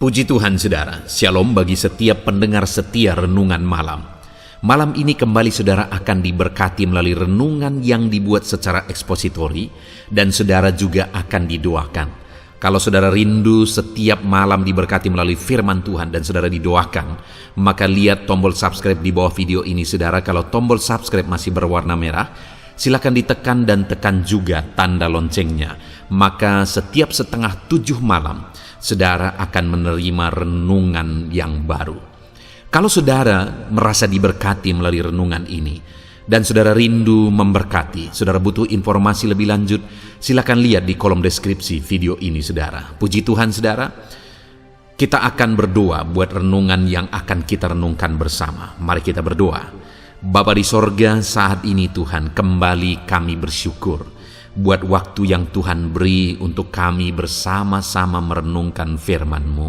Puji Tuhan saudara, shalom bagi setiap pendengar setia renungan malam. Malam ini kembali saudara akan diberkati melalui renungan yang dibuat secara ekspositori dan saudara juga akan didoakan. Kalau saudara rindu setiap malam diberkati melalui firman Tuhan dan saudara didoakan, maka lihat tombol subscribe di bawah video ini saudara. Kalau tombol subscribe masih berwarna merah, silakan ditekan dan tekan juga tanda loncengnya. Maka setiap 6:30 malam, saudara akan menerima renungan yang baru. Kalau saudara merasa diberkati melalui renungan ini, dan saudara rindu memberkati, saudara butuh informasi lebih lanjut, silakan lihat di kolom deskripsi video ini saudara. Puji Tuhan saudara, kita akan berdoa buat renungan yang akan kita renungkan bersama. Mari kita berdoa. Bapa di sorga, saat ini Tuhan, kembali kami bersyukur buat waktu yang Tuhan beri untuk kami bersama-sama merenungkan firman-Mu.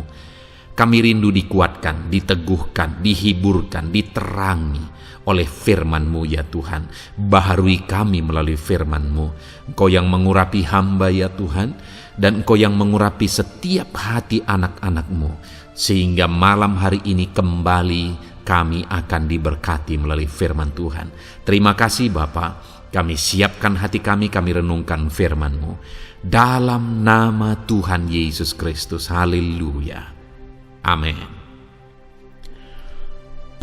Kami rindu dikuatkan, diteguhkan, dihiburkan, diterangi oleh firman-Mu ya Tuhan. Baharui kami melalui firman-Mu. Engkau yang mengurapi hamba ya Tuhan, dan Engkau yang mengurapi setiap hati anak-anak-Mu, sehingga malam hari ini kembali kami akan diberkati melalui firman Tuhan. Terima kasih Bapa. Kami siapkan hati kami renungkan firman-Mu. Dalam nama Tuhan Yesus Kristus. Haleluya. Amin.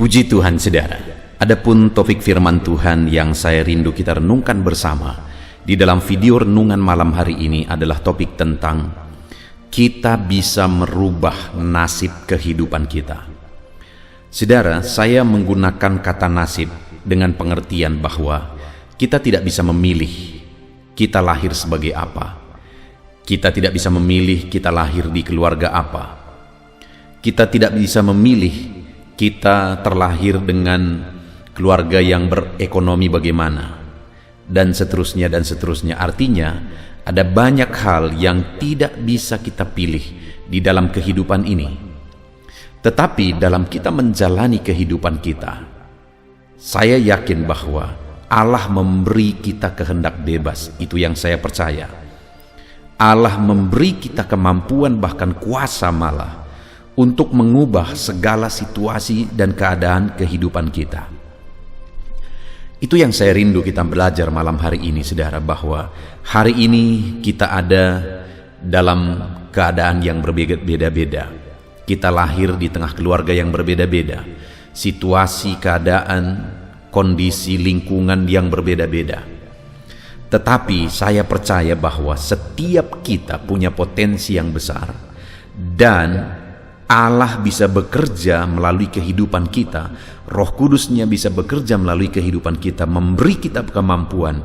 Puji Tuhan saudara. Adapun topik firman Tuhan yang saya rindu kita renungkan bersama di dalam video renungan malam hari ini adalah topik tentang kita bisa merubah nasib kehidupan kita. Saudara, saya menggunakan kata nasib dengan pengertian bahwa kita tidak bisa memilih kita lahir sebagai apa. Kita tidak bisa memilih kita lahir di keluarga apa. Kita tidak bisa memilih kita terlahir dengan keluarga yang berekonomi bagaimana. Dan seterusnya dan seterusnya. Artinya ada banyak hal yang tidak bisa kita pilih di dalam kehidupan ini. Tetapi dalam kita menjalani kehidupan kita, saya yakin bahwa Allah memberi kita kehendak bebas. Itu yang saya percaya. Allah memberi kita kemampuan bahkan kuasa malah untuk mengubah segala situasi dan keadaan kehidupan kita. Itu yang saya rindu kita belajar malam hari ini saudara, bahwa hari ini kita ada dalam keadaan yang berbeda-beda. Kita lahir di tengah keluarga yang berbeda-beda. Situasi, keadaan, kondisi lingkungan yang berbeda-beda. Tetapi saya percaya bahwa setiap kita punya potensi yang besar, dan Allah bisa bekerja melalui kehidupan kita. Roh Kudusnya bisa bekerja melalui kehidupan kita, memberi kita kemampuan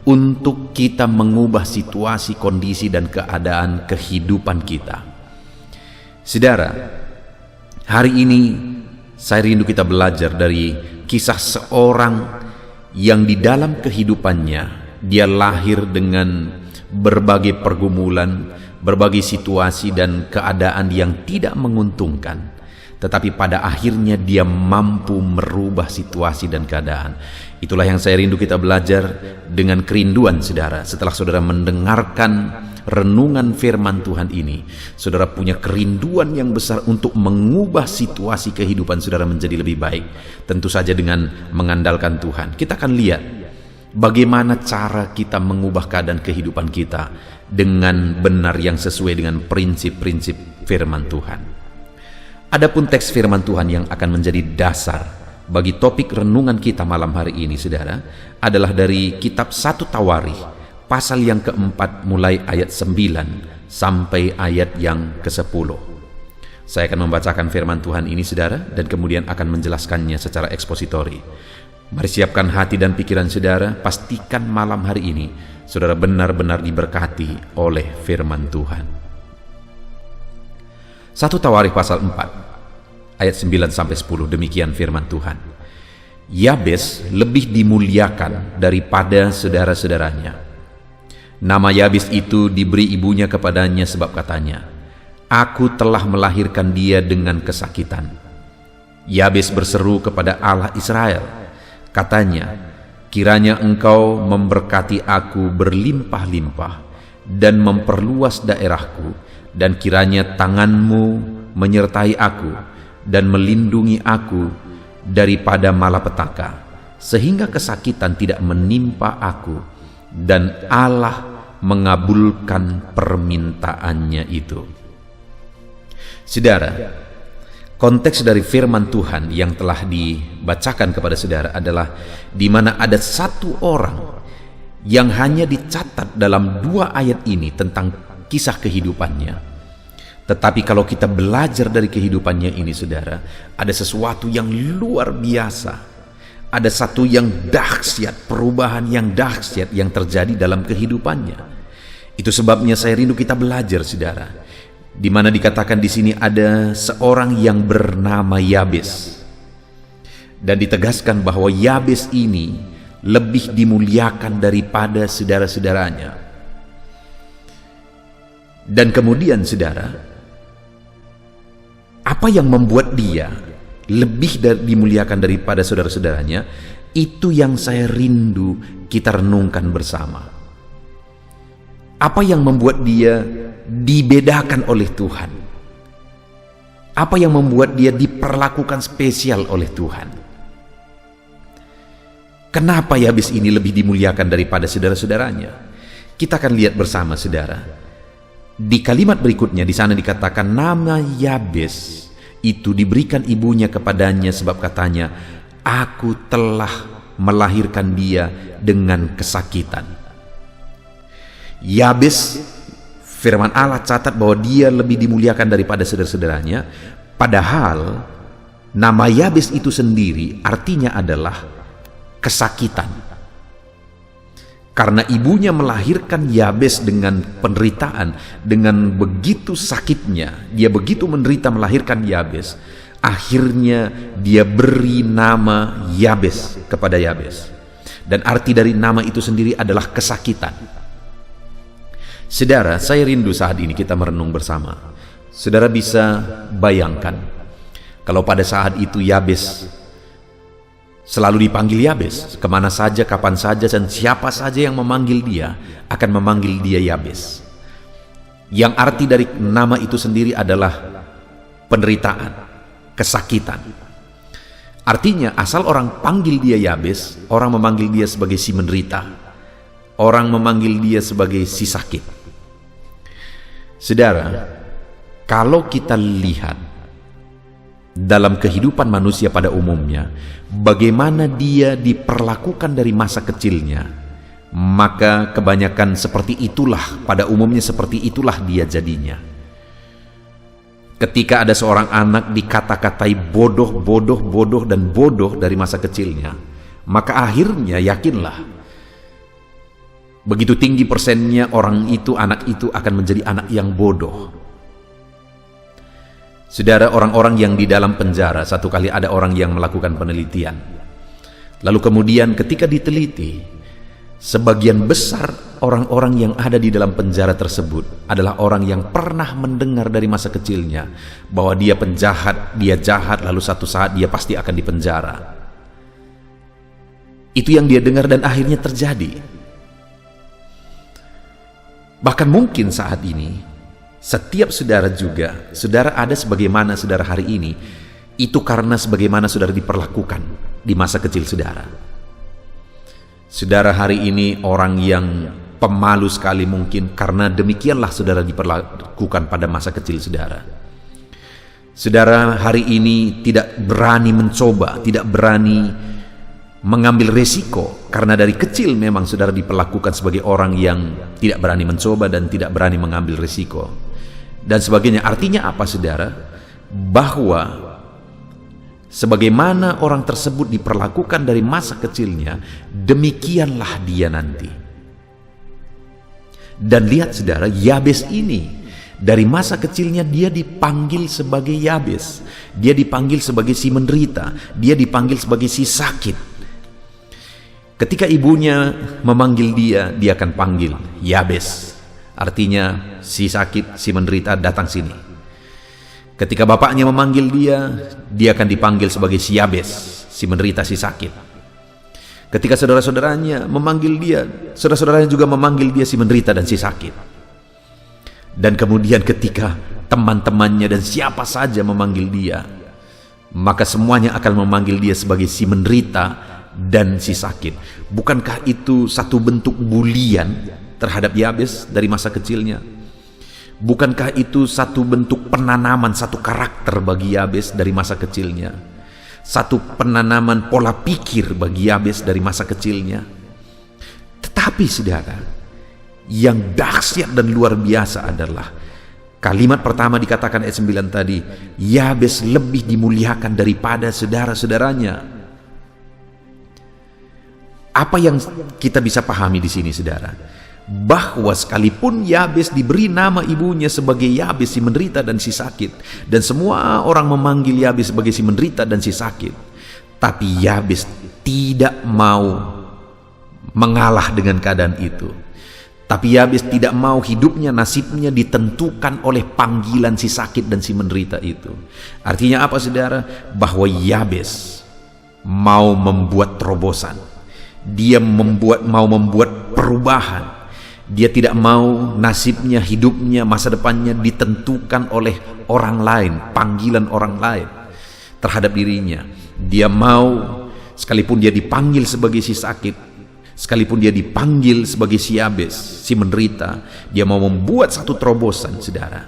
untuk kita mengubah situasi, kondisi, dan keadaan kehidupan kita. Saudara, hari ini saya rindu kita belajar dari kisah seorang yang di dalam kehidupannya dia lahir dengan berbagai pergumulan, berbagai situasi dan keadaan yang tidak menguntungkan. Tetapi pada akhirnya dia mampu merubah situasi dan keadaan. Itulah yang saya rindu kita belajar dengan kerinduan saudara. Setelah saudara mendengarkan renungan firman Tuhan ini, saudara punya kerinduan yang besar untuk mengubah situasi kehidupan saudara menjadi lebih baik. Tentu saja dengan mengandalkan Tuhan. Kita akan lihat bagaimana cara kita mengubah keadaan kehidupan kita dengan benar yang sesuai dengan prinsip-prinsip firman Tuhan. Adapun teks firman Tuhan yang akan menjadi dasar bagi topik renungan kita malam hari ini saudara adalah dari kitab 1 Tawarikh pasal yang keempat mulai ayat 9 sampai ayat yang ke-10. Saya akan membacakan firman Tuhan ini saudara dan kemudian akan menjelaskannya secara ekspositori. Mari siapkan hati dan pikiran saudara, pastikan malam hari ini saudara benar-benar diberkati oleh firman Tuhan. 1 Tawarikh pasal 4 ayat 9 sampai 10, demikian firman Tuhan. Yabes lebih dimuliakan daripada saudara-saudaranya. Nama Yabes itu diberi ibunya kepadanya sebab katanya, "Aku telah melahirkan dia dengan kesakitan." Yabes berseru kepada Allah Israel, katanya, "Kiranya engkau memberkati aku berlimpah-limpah dan memperluas daerahku, dan kiranya tanganmu menyertai aku dan melindungi aku daripada malapetaka, sehingga kesakitan tidak menimpa aku, dan Allah mengabulkan permintaannya itu. Saudara, konteks dari firman Tuhan yang telah dibacakan kepada saudara adalah di mana ada satu orang yang hanya dicatat dalam 2 ayat ini tentang kisah kehidupannya. Tetapi kalau kita belajar dari kehidupannya ini, saudara, ada sesuatu yang luar biasa. Ada satu yang dahsyat, perubahan yang dahsyat yang terjadi dalam kehidupannya. Itu sebabnya saya rindu kita belajar, saudara. Di mana dikatakan di sini ada seorang yang bernama Yabes. Dan ditegaskan bahwa Yabes ini lebih dimuliakan daripada saudara-saudaranya. Dan kemudian, saudara, apa yang membuat dia lebih dimuliakan daripada saudara-saudaranya, itu yang saya rindu kita renungkan bersama. Apa yang membuat dia dibedakan oleh Tuhan? Apa yang membuat dia diperlakukan spesial oleh Tuhan? Kenapa Yabes ini lebih dimuliakan daripada saudara-saudaranya? Kita akan lihat bersama, saudara. Di kalimat berikutnya di sana dikatakan nama Yabes itu diberikan ibunya kepadanya sebab katanya, aku telah melahirkan dia dengan kesakitan. Yabes, firman Allah catat bahwa dia lebih dimuliakan daripada saudara-saudaranya, padahal nama Yabes itu sendiri artinya adalah kesakitan. Karena ibunya melahirkan Yabes dengan penderitaan, dengan begitu sakitnya, dia begitu menderita melahirkan Yabes, akhirnya dia beri nama Yabes kepada Yabes. Dan arti dari nama itu sendiri adalah kesakitan. Saudara, saya rindu saat ini kita merenung bersama. Saudara bisa bayangkan kalau pada saat itu Yabes selalu dipanggil Yabes, kemana saja, kapan saja, dan siapa saja yang memanggil dia akan memanggil dia Yabes. Yang arti dari nama itu sendiri adalah penderitaan, kesakitan. Artinya asal orang panggil dia Yabes, orang memanggil dia sebagai si menderita, orang memanggil dia sebagai si sakit. Saudara, kalau kita lihat dalam kehidupan manusia pada umumnya, bagaimana dia diperlakukan dari masa kecilnya, maka kebanyakan seperti itulah, pada umumnya seperti itulah dia jadinya. Ketika ada seorang anak dikata-katai bodoh, bodoh, bodoh, dan bodoh dari masa kecilnya, maka akhirnya yakinlah, begitu tinggi persennya orang itu, anak itu akan menjadi anak yang bodoh. Saudara, orang-orang yang di dalam penjara, satu kali ada orang yang melakukan penelitian. Lalu kemudian ketika diteliti, sebagian besar orang-orang yang ada di dalam penjara tersebut adalah orang yang pernah mendengar dari masa kecilnya bahwa dia penjahat, dia jahat, lalu satu saat dia pasti akan dipenjara. Itu yang dia dengar dan akhirnya terjadi. Bahkan mungkin saat ini setiap saudara juga, saudara ada sebagaimana saudara hari ini, itu karena sebagaimana saudara diperlakukan di masa kecil saudara. Saudara hari ini orang yang pemalu sekali mungkin, karena demikianlah saudara diperlakukan pada masa kecil saudara. Saudara hari ini tidak berani mencoba, tidak berani mengambil resiko, karena dari kecil memang saudara diperlakukan sebagai orang yang tidak berani mencoba dan tidak berani mengambil resiko dan sebagainya. Artinya apa, saudara? Bahwa sebagaimana orang tersebut diperlakukan dari masa kecilnya, demikianlah dia nanti. Dan lihat saudara, Yabes ini dari masa kecilnya dia dipanggil sebagai Yabes, dia dipanggil sebagai si menderita, dia dipanggil sebagai si sakit. Ketika ibunya memanggil dia, dia akan panggil Yabes, artinya si sakit, si menderita, datang sini. Ketika bapaknya memanggil dia, dia akan dipanggil sebagai si Yabes, si menderita, si sakit. Ketika saudara-saudaranya memanggil dia, saudara-saudaranya juga memanggil dia si menderita dan si sakit. Dan kemudian ketika teman-temannya dan siapa saja memanggil dia, maka semuanya akan memanggil dia sebagai si menderita dan si sakit. Bukankah itu satu bentuk bulian terhadap Yabes dari masa kecilnya? Bukankah itu satu bentuk penanaman satu karakter bagi Yabes dari masa kecilnya? Satu penanaman pola pikir bagi Yabes dari masa kecilnya. Tetapi saudara, yang dahsyat dan luar biasa adalah kalimat pertama dikatakan ayat 9 tadi, Yabes lebih dimuliakan daripada saudara-saudaranya. Apa yang kita bisa pahami di sini, saudara? Bahwa sekalipun Yabes diberi nama ibunya sebagai Yabes si menderita dan si sakit, dan semua orang memanggil Yabes sebagai si menderita dan si sakit, tapi Yabes tidak mau mengalah dengan keadaan itu. Tapi Yabes tidak mau hidupnya, nasibnya ditentukan oleh panggilan si sakit dan si menderita itu. Artinya apa, saudara? Bahwa Yabes mau membuat terobosan. Dia mau membuat perubahan. Dia tidak mau nasibnya, hidupnya, masa depannya ditentukan oleh orang lain, panggilan orang lain terhadap dirinya. Dia mau, sekalipun dia dipanggil sebagai si sakit, sekalipun dia dipanggil sebagai si Yabes, si menderita, dia mau membuat satu terobosan, saudara.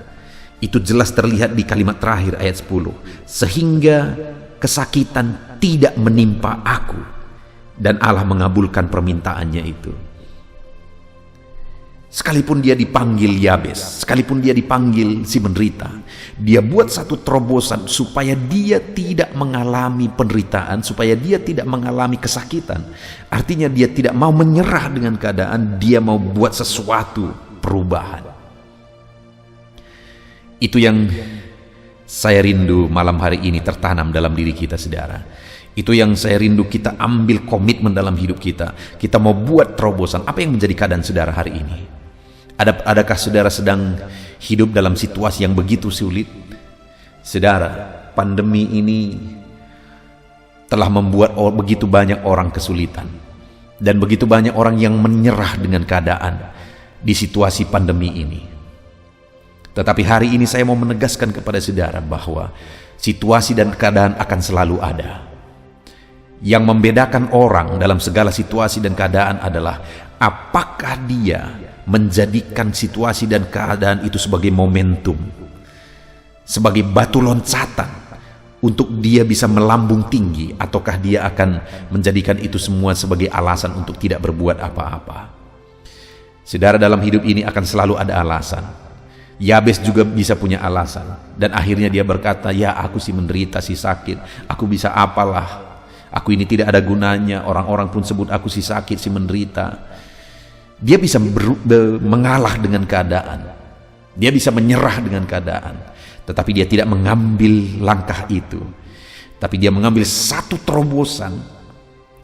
Itu jelas terlihat di kalimat terakhir ayat 10. Sehingga kesakitan tidak menimpa aku. Dan Allah mengabulkan permintaannya itu. Sekalipun dia dipanggil Yabes, sekalipun dia dipanggil si menderita, dia buat satu terobosan supaya dia tidak mengalami penderitaan, supaya dia tidak mengalami kesakitan. Artinya dia tidak mau menyerah dengan keadaan, dia mau buat sesuatu perubahan. Itu yang saya rindu malam hari ini tertanam dalam diri kita, saudara. Itu yang saya rindu kita ambil komitmen dalam hidup kita. Kita mau buat terobosan. Apa yang menjadi keadaan saudara hari ini? Adakah saudara sedang hidup dalam situasi yang begitu sulit? Saudara, pandemi ini telah membuat begitu banyak orang kesulitan. Dan begitu banyak orang yang menyerah dengan keadaan di situasi pandemi ini. Tetapi hari ini saya mau menegaskan kepada saudara bahwa situasi dan keadaan akan selalu ada. Yang membedakan orang dalam segala situasi dan keadaan adalah apakah dia menjadikan situasi dan keadaan itu sebagai momentum, sebagai batu loncatan untuk dia bisa melambung tinggi, ataukah dia akan menjadikan itu semua sebagai alasan untuk tidak berbuat apa-apa. Saudara, dalam hidup ini akan selalu ada alasan. Yabes juga bisa punya alasan, dan akhirnya dia berkata, ya aku si menderita, si sakit, aku bisa apalah, aku ini tidak ada gunanya, orang-orang pun sebut aku si sakit, si menderita. Dia bisa mengalah dengan keadaan. Dia bisa menyerah dengan keadaan. Tetapi dia tidak mengambil langkah itu. Tapi dia mengambil satu terobosan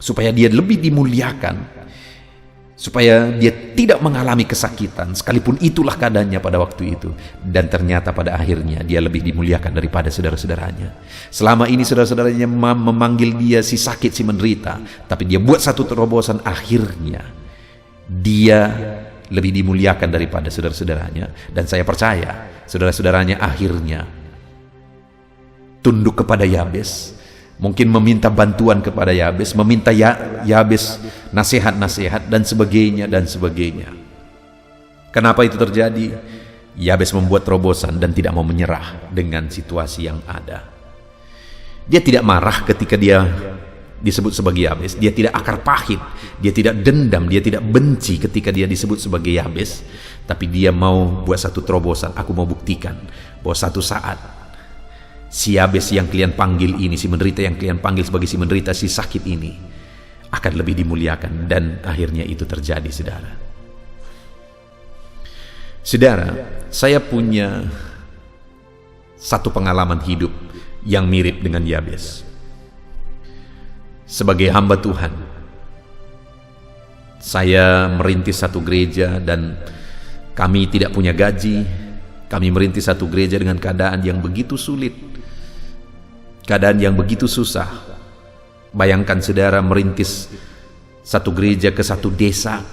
supaya dia lebih dimuliakan. Supaya dia tidak mengalami kesakitan. Sekalipun itulah keadaannya pada waktu itu. Dan ternyata pada akhirnya dia lebih dimuliakan daripada saudara-saudaranya. Selama ini saudara-saudaranya memanggil dia si sakit, si menderita. Tapi dia buat satu terobosan, akhirnya dia lebih dimuliakan daripada saudara-saudaranya. Dan saya percaya saudara-saudaranya akhirnya tunduk kepada Yabes, mungkin meminta bantuan kepada Yabes, meminta Yabes nasihat-nasihat dan sebagainya dan sebagainya. Kenapa itu terjadi? Yabes membuat terobosan dan tidak mau menyerah dengan situasi yang ada. Dia tidak marah ketika dia disebut sebagai Yabes, dia tidak akar pahit, dia tidak dendam, dia tidak benci ketika dia disebut sebagai Yabes, tapi dia mau buat satu terobosan. Aku mau buktikan bahwa satu saat si Yabes yang kalian panggil ini, si menderita yang kalian panggil sebagai si menderita, si sakit ini akan lebih dimuliakan. Dan akhirnya itu terjadi, saudara. Saudara, saya punya satu pengalaman hidup yang mirip dengan Yabes. Sebagai hamba Tuhan, saya merintis satu gereja dan kami tidak punya gaji. Kami merintis satu gereja dengan keadaan yang begitu sulit, keadaan yang begitu susah. Bayangkan saudara, merintis satu gereja ke satu desa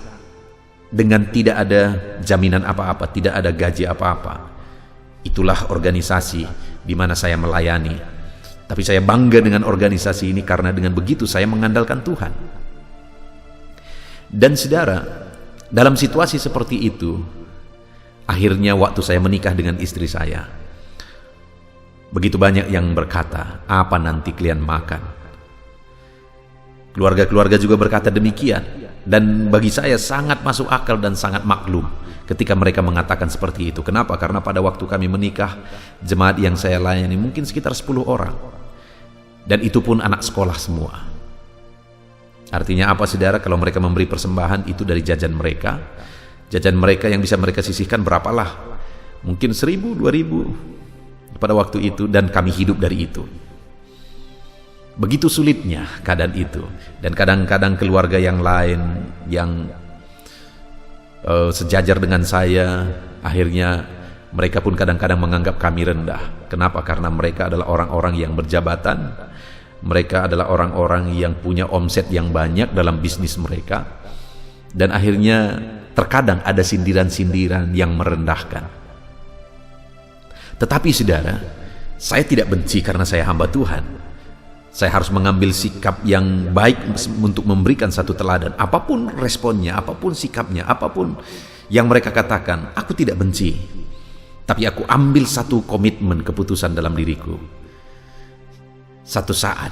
dengan tidak ada jaminan apa-apa, tidak ada gaji apa-apa. Itulah organisasi di mana saya melayani. Tapi saya bangga dengan organisasi ini karena dengan begitu saya mengandalkan Tuhan. Dan saudara, dalam situasi seperti itu, akhirnya waktu saya menikah dengan istri saya, begitu banyak yang berkata, apa nanti kalian makan? Keluarga-keluarga juga berkata demikian. Dan bagi saya sangat masuk akal dan sangat maklum ketika mereka mengatakan seperti itu. Kenapa? Karena pada waktu kami menikah, jemaat yang saya layani mungkin sekitar 10 orang. Dan itu pun anak sekolah semua. Artinya apa saudara? Kalau mereka memberi persembahan itu dari jajan mereka. Jajan mereka yang bisa mereka sisihkan berapalah? Mungkin 1.000, 2.000 pada waktu itu, dan kami hidup dari itu. Begitu sulitnya keadaan itu. Dan kadang-kadang keluarga yang lain yang sejajar dengan saya, akhirnya mereka pun kadang-kadang menganggap kami rendah. Kenapa? Karena mereka adalah orang-orang yang berjabatan. Mereka adalah orang-orang yang punya omset yang banyak dalam bisnis mereka. Dan akhirnya terkadang ada sindiran-sindiran yang merendahkan. Tetapi saudara, saya tidak benci karena saya hamba Tuhan. Saya harus mengambil sikap yang baik untuk memberikan satu teladan. Apapun responnya, apapun sikapnya, apapun yang mereka katakan, aku tidak benci. Tapi aku ambil satu komitmen, keputusan dalam diriku. Satu saat,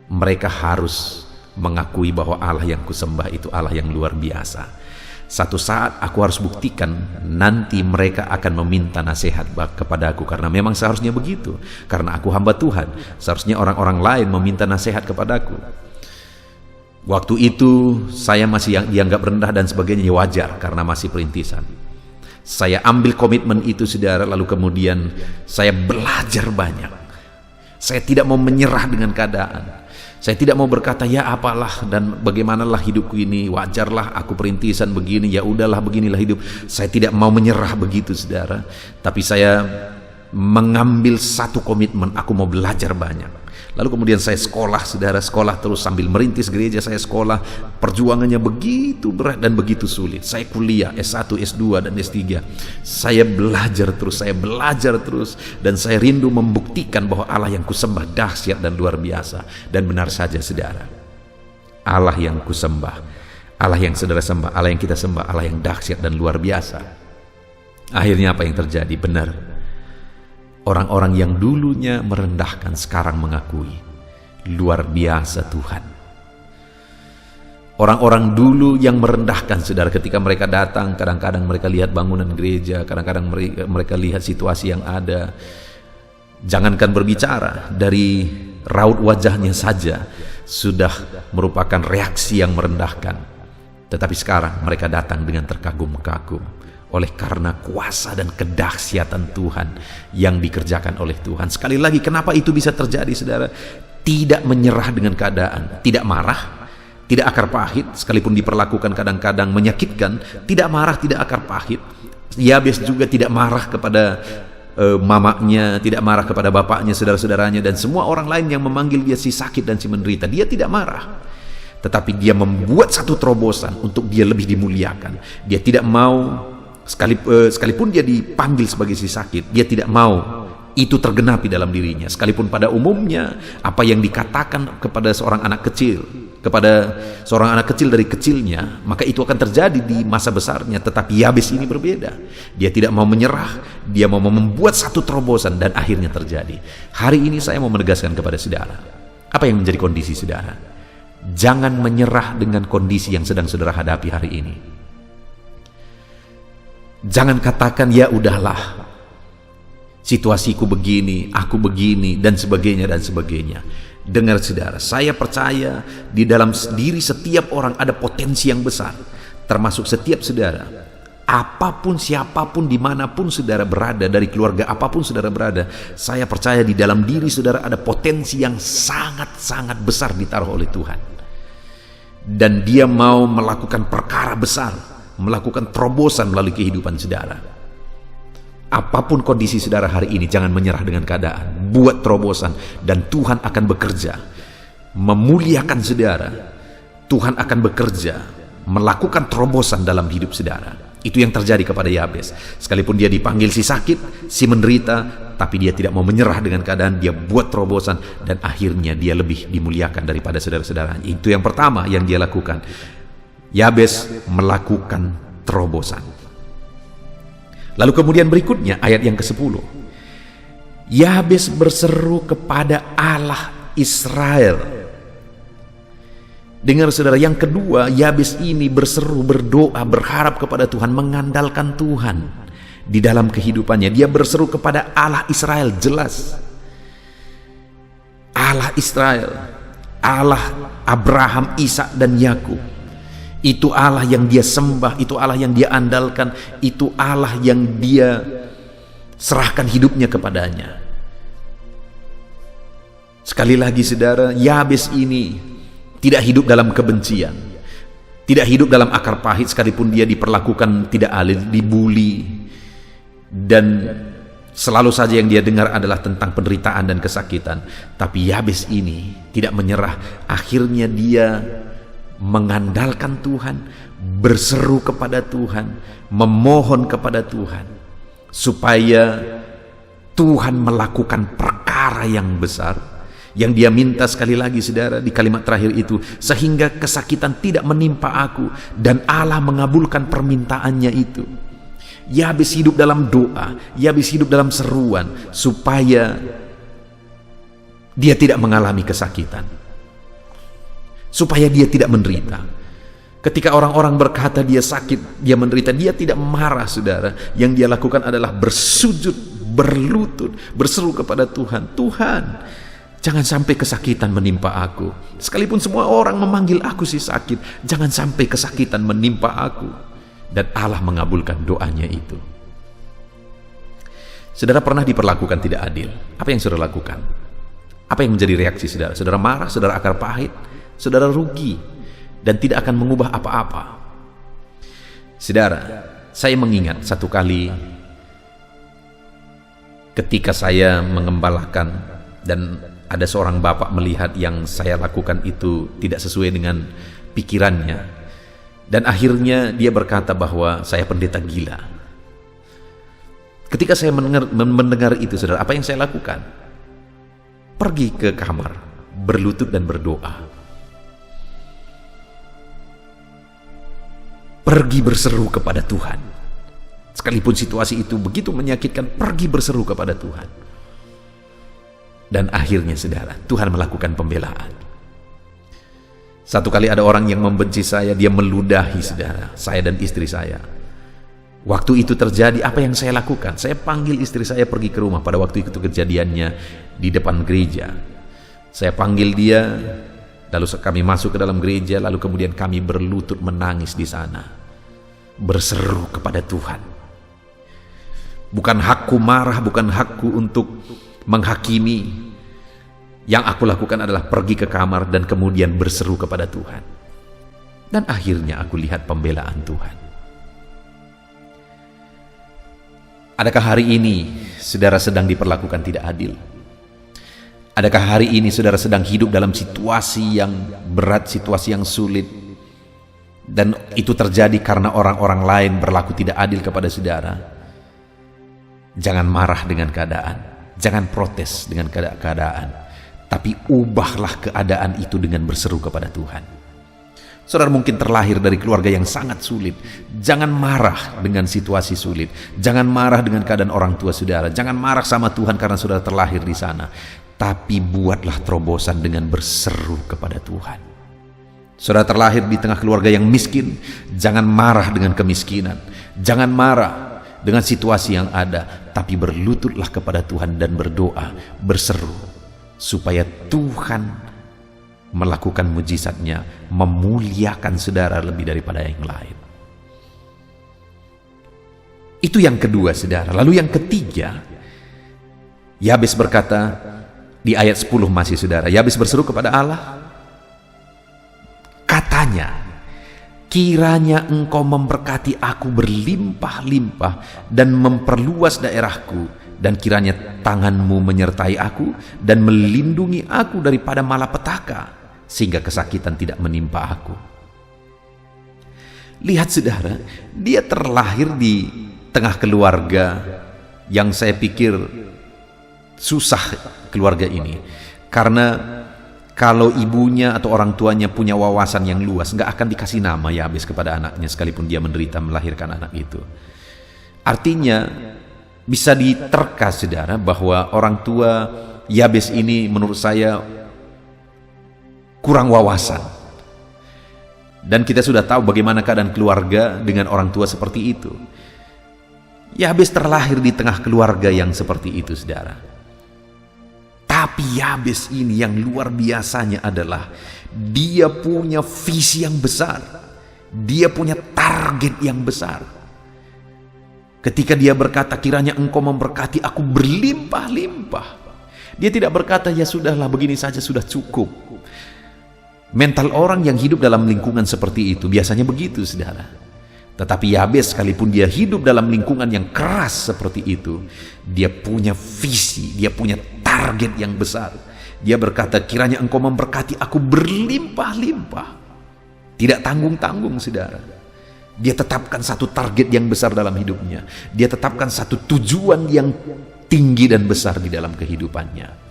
mereka harus mengakui bahwa Allah yang kusembah itu Allah yang luar biasa. Satu saat aku harus buktikan, nanti mereka akan meminta nasihat kepadaku, karena memang seharusnya begitu. Karena aku hamba Tuhan, seharusnya orang-orang lain meminta nasihat kepadaku. Waktu itu saya masih yang dianggap rendah dan sebagainya, wajar karena masih perintisan. Saya ambil komitmen itu saudara, lalu kemudian saya belajar banyak. Saya tidak mau menyerah dengan keadaan. Saya tidak mau berkata, ya apalah dan bagaimanalah hidupku ini, wajarlah aku perintisan begini, ya udahlah beginilah hidup. Saya tidak mau menyerah begitu saudara. Tapi saya mengambil satu komitmen, aku mau belajar banyak. Lalu kemudian saya sekolah saudara, sekolah terus sambil merintis gereja. Saya sekolah, perjuangannya begitu berat dan begitu sulit. Saya kuliah S1, S2 dan S3. Saya belajar terus, dan saya rindu membuktikan bahwa Allah yang kusembah dahsyat dan luar biasa. Dan benar saja saudara, Allah yang kusembah, Allah yang saudara sembah, Allah yang kita sembah, Allah yang dahsyat dan luar biasa. Akhirnya apa yang terjadi? Benar, orang-orang yang dulunya merendahkan sekarang mengakui, luar biasa Tuhan. Orang-orang dulu yang merendahkan saudara, ketika mereka datang, kadang-kadang mereka lihat bangunan gereja, kadang-kadang mereka lihat situasi yang ada, jangankan berbicara, dari raut wajahnya saja sudah merupakan reaksi yang merendahkan. Tetapi sekarang mereka datang dengan terkagum-kagum oleh karena kuasa dan kedahsyatan Tuhan yang dikerjakan oleh Tuhan. Sekali lagi, kenapa itu bisa terjadi saudara? Tidak menyerah dengan keadaan, tidak marah, tidak akar pahit, sekalipun diperlakukan kadang-kadang menyakitkan, tidak marah, tidak akar pahit. Yabes juga tidak marah kepada mamanya, tidak marah kepada bapaknya, saudara-saudaranya, dan semua orang lain yang memanggil dia si sakit dan si menderita. Dia tidak marah, tetapi dia membuat satu terobosan untuk dia lebih dimuliakan. Dia tidak mau, sekalipun dia dipanggil sebagai si sakit, dia tidak mau itu tergenapi dalam dirinya. Sekalipun pada umumnya apa yang dikatakan kepada seorang anak kecil, dari kecilnya, maka itu akan terjadi di masa besarnya. Tetapi Yabes ini berbeda. Dia tidak mau menyerah, dia mau membuat satu terobosan, dan akhirnya terjadi. Hari ini saya mau menegaskan kepada saudara, apa yang menjadi kondisi saudara? Jangan menyerah dengan kondisi yang sedang saudara hadapi hari ini. Jangan katakan, ya udahlah, situasiku begini, aku begini, dan sebagainya dan sebagainya. Dengar saudara, saya percaya di dalam diri setiap orang ada potensi yang besar, termasuk setiap saudara. Apapun, siapapun, dimanapun saudara berada, dari keluarga apapun saudara berada, saya percaya di dalam diri saudara ada potensi yang sangat-sangat besar ditaruh oleh Tuhan. Dan dia mau melakukan perkara besar, melakukan terobosan melalui kehidupan saudara. Apapun kondisi saudara hari ini, jangan menyerah dengan keadaan. Buat terobosan, dan Tuhan akan bekerja memuliakan saudara. Tuhan akan bekerja melakukan terobosan dalam hidup saudara. Itu yang terjadi kepada Yabes. Sekalipun dia dipanggil si sakit, si menderita, tapi dia tidak mau menyerah dengan keadaan. Dia buat terobosan dan akhirnya dia lebih dimuliakan daripada saudara-saudaranya. Itu yang pertama yang dia lakukan. Yabes melakukan terobosan. Lalu kemudian berikutnya ayat yang ke-10. Yabes berseru kepada Allah Israel. Dengar saudara, yang kedua, Yabes ini berseru, berdoa, berharap kepada Tuhan, mengandalkan Tuhan di dalam kehidupannya. Dia berseru kepada Allah Israel, jelas. Allah Israel, Allah Abraham, Ishak dan Yakub. Itu Allah yang dia sembah, itu Allah yang dia andalkan, itu Allah yang dia serahkan hidupnya kepadanya. Sekali lagi saudara, Yabes ini tidak hidup dalam kebencian, tidak hidup dalam akar pahit, sekalipun dia diperlakukan tidak adil, dibuli, dan selalu saja yang dia dengar adalah tentang penderitaan dan kesakitan. Tapi Yabes ini tidak menyerah. Akhirnya dia mengandalkan Tuhan, berseru kepada Tuhan, memohon kepada Tuhan supaya Tuhan melakukan perkara yang besar. Yang dia minta sekali lagi saudara di kalimat terakhir itu, sehingga kesakitan tidak menimpa aku, dan Allah mengabulkan permintaannya itu. Yabes hidup dalam doa, Yabes hidup dalam seruan supaya dia tidak mengalami kesakitan, supaya dia tidak menderita. Ketika orang-orang berkata dia sakit, dia menderita, dia tidak marah saudara. Yang dia lakukan adalah bersujud, berlutut, berseru kepada Tuhan. Tuhan, jangan sampai kesakitan menimpa aku. Sekalipun semua orang memanggil aku si sakit, jangan sampai kesakitan menimpa aku. Dan Allah mengabulkan doanya itu. Saudara pernah diperlakukan tidak adil. Apa yang saudara lakukan? Apa yang menjadi reaksi saudara? Saudara marah, saudara akar pahit, saudara rugi, dan tidak akan mengubah apa-apa. Saudara, saya mengingat satu kali ketika saya mengembalakan, dan ada seorang bapak melihat yang saya lakukan itu tidak sesuai dengan pikirannya, dan akhirnya dia berkata bahwa saya pendeta gila. Ketika saya mendengar itu saudara, apa yang saya lakukan? Pergi ke kamar, berlutut dan berdoa. Pergi berseru kepada Tuhan. Sekalipun situasi itu begitu menyakitkan, pergi berseru kepada Tuhan. Dan akhirnya saudara, Tuhan melakukan pembelaan. Satu kali ada orang yang membenci saya, dia meludahi saudara, saya dan istri saya. Waktu itu terjadi, apa yang saya lakukan? Saya panggil istri saya pergi ke rumah. Pada waktu itu kejadiannya di depan gereja. Saya panggil dia, lalu kami masuk ke dalam gereja, lalu kemudian kami berlutut menangis di sana, berseru kepada Tuhan. Bukan hakku marah, bukan hakku untuk menghakimi. Yang aku lakukan adalah pergi ke kamar dan kemudian berseru kepada Tuhan. Dan akhirnya aku lihat pembelaan Tuhan. Adakah hari ini saudara sedang diperlakukan tidak adil? Adakah hari ini saudara sedang hidup dalam situasi yang berat, situasi yang sulit, dan itu terjadi karena orang-orang lain berlaku tidak adil kepada saudara? Jangan marah dengan keadaan, jangan protes dengan keadaan, tapi ubahlah keadaan itu dengan berseru kepada Tuhan. Saudara mungkin terlahir dari keluarga yang sangat sulit. Jangan marah dengan situasi sulit. Jangan marah dengan keadaan orang tua saudara. Jangan marah sama Tuhan karena saudara terlahir di sana. Tapi buatlah terobosan dengan berseru kepada Tuhan. Saudara terlahir di tengah keluarga yang miskin. Jangan marah dengan kemiskinan. Jangan marah dengan situasi yang ada. Tapi berlututlah kepada Tuhan dan berdoa, berseru, supaya Tuhan melakukan mujizatnya, memuliakan saudara lebih daripada yang lain. Itu yang kedua saudara. Lalu yang ketiga, Yabes berkata di ayat 10 masih saudara, Yabes berseru kepada Allah, katanya, kiranya engkau memberkati aku berlimpah-limpah dan memperluas daerahku, dan kiranya tanganmu menyertai aku dan melindungi aku daripada malapetaka, sehingga kesakitan tidak menimpa aku. Lihat saudara, dia terlahir di tengah keluarga yang saya pikir susah keluarga ini. Karena kalau ibunya atau orang tuanya punya wawasan yang luas, nggak akan dikasih nama Yabes kepada anaknya sekalipun dia menderita melahirkan anak itu. Artinya bisa diterka saudara bahwa orang tua Yabes ini menurut saya kurang wawasan. Dan kita sudah tahu bagaimana keadaan keluarga dengan orang tua seperti itu. Yabes terlahir di tengah keluarga yang seperti itu saudara. Tapi Yabes ini yang luar biasanya adalah dia punya visi yang besar. Dia punya target yang besar. Ketika dia berkata, kiranya engkau memberkati aku berlimpah-limpah. Dia tidak berkata, ya sudahlah begini saja sudah cukup. Mental orang yang hidup dalam lingkungan seperti itu biasanya begitu saudara. Tetapi Yabes sekalipun dia hidup dalam lingkungan yang keras seperti itu, dia punya visi, dia punya target yang besar. Dia berkata, kiranya engkau memberkati aku berlimpah-limpah. Tidak tanggung-tanggung saudara. Dia tetapkan satu target yang besar dalam hidupnya. Dia tetapkan satu tujuan yang tinggi dan besar di dalam kehidupannya.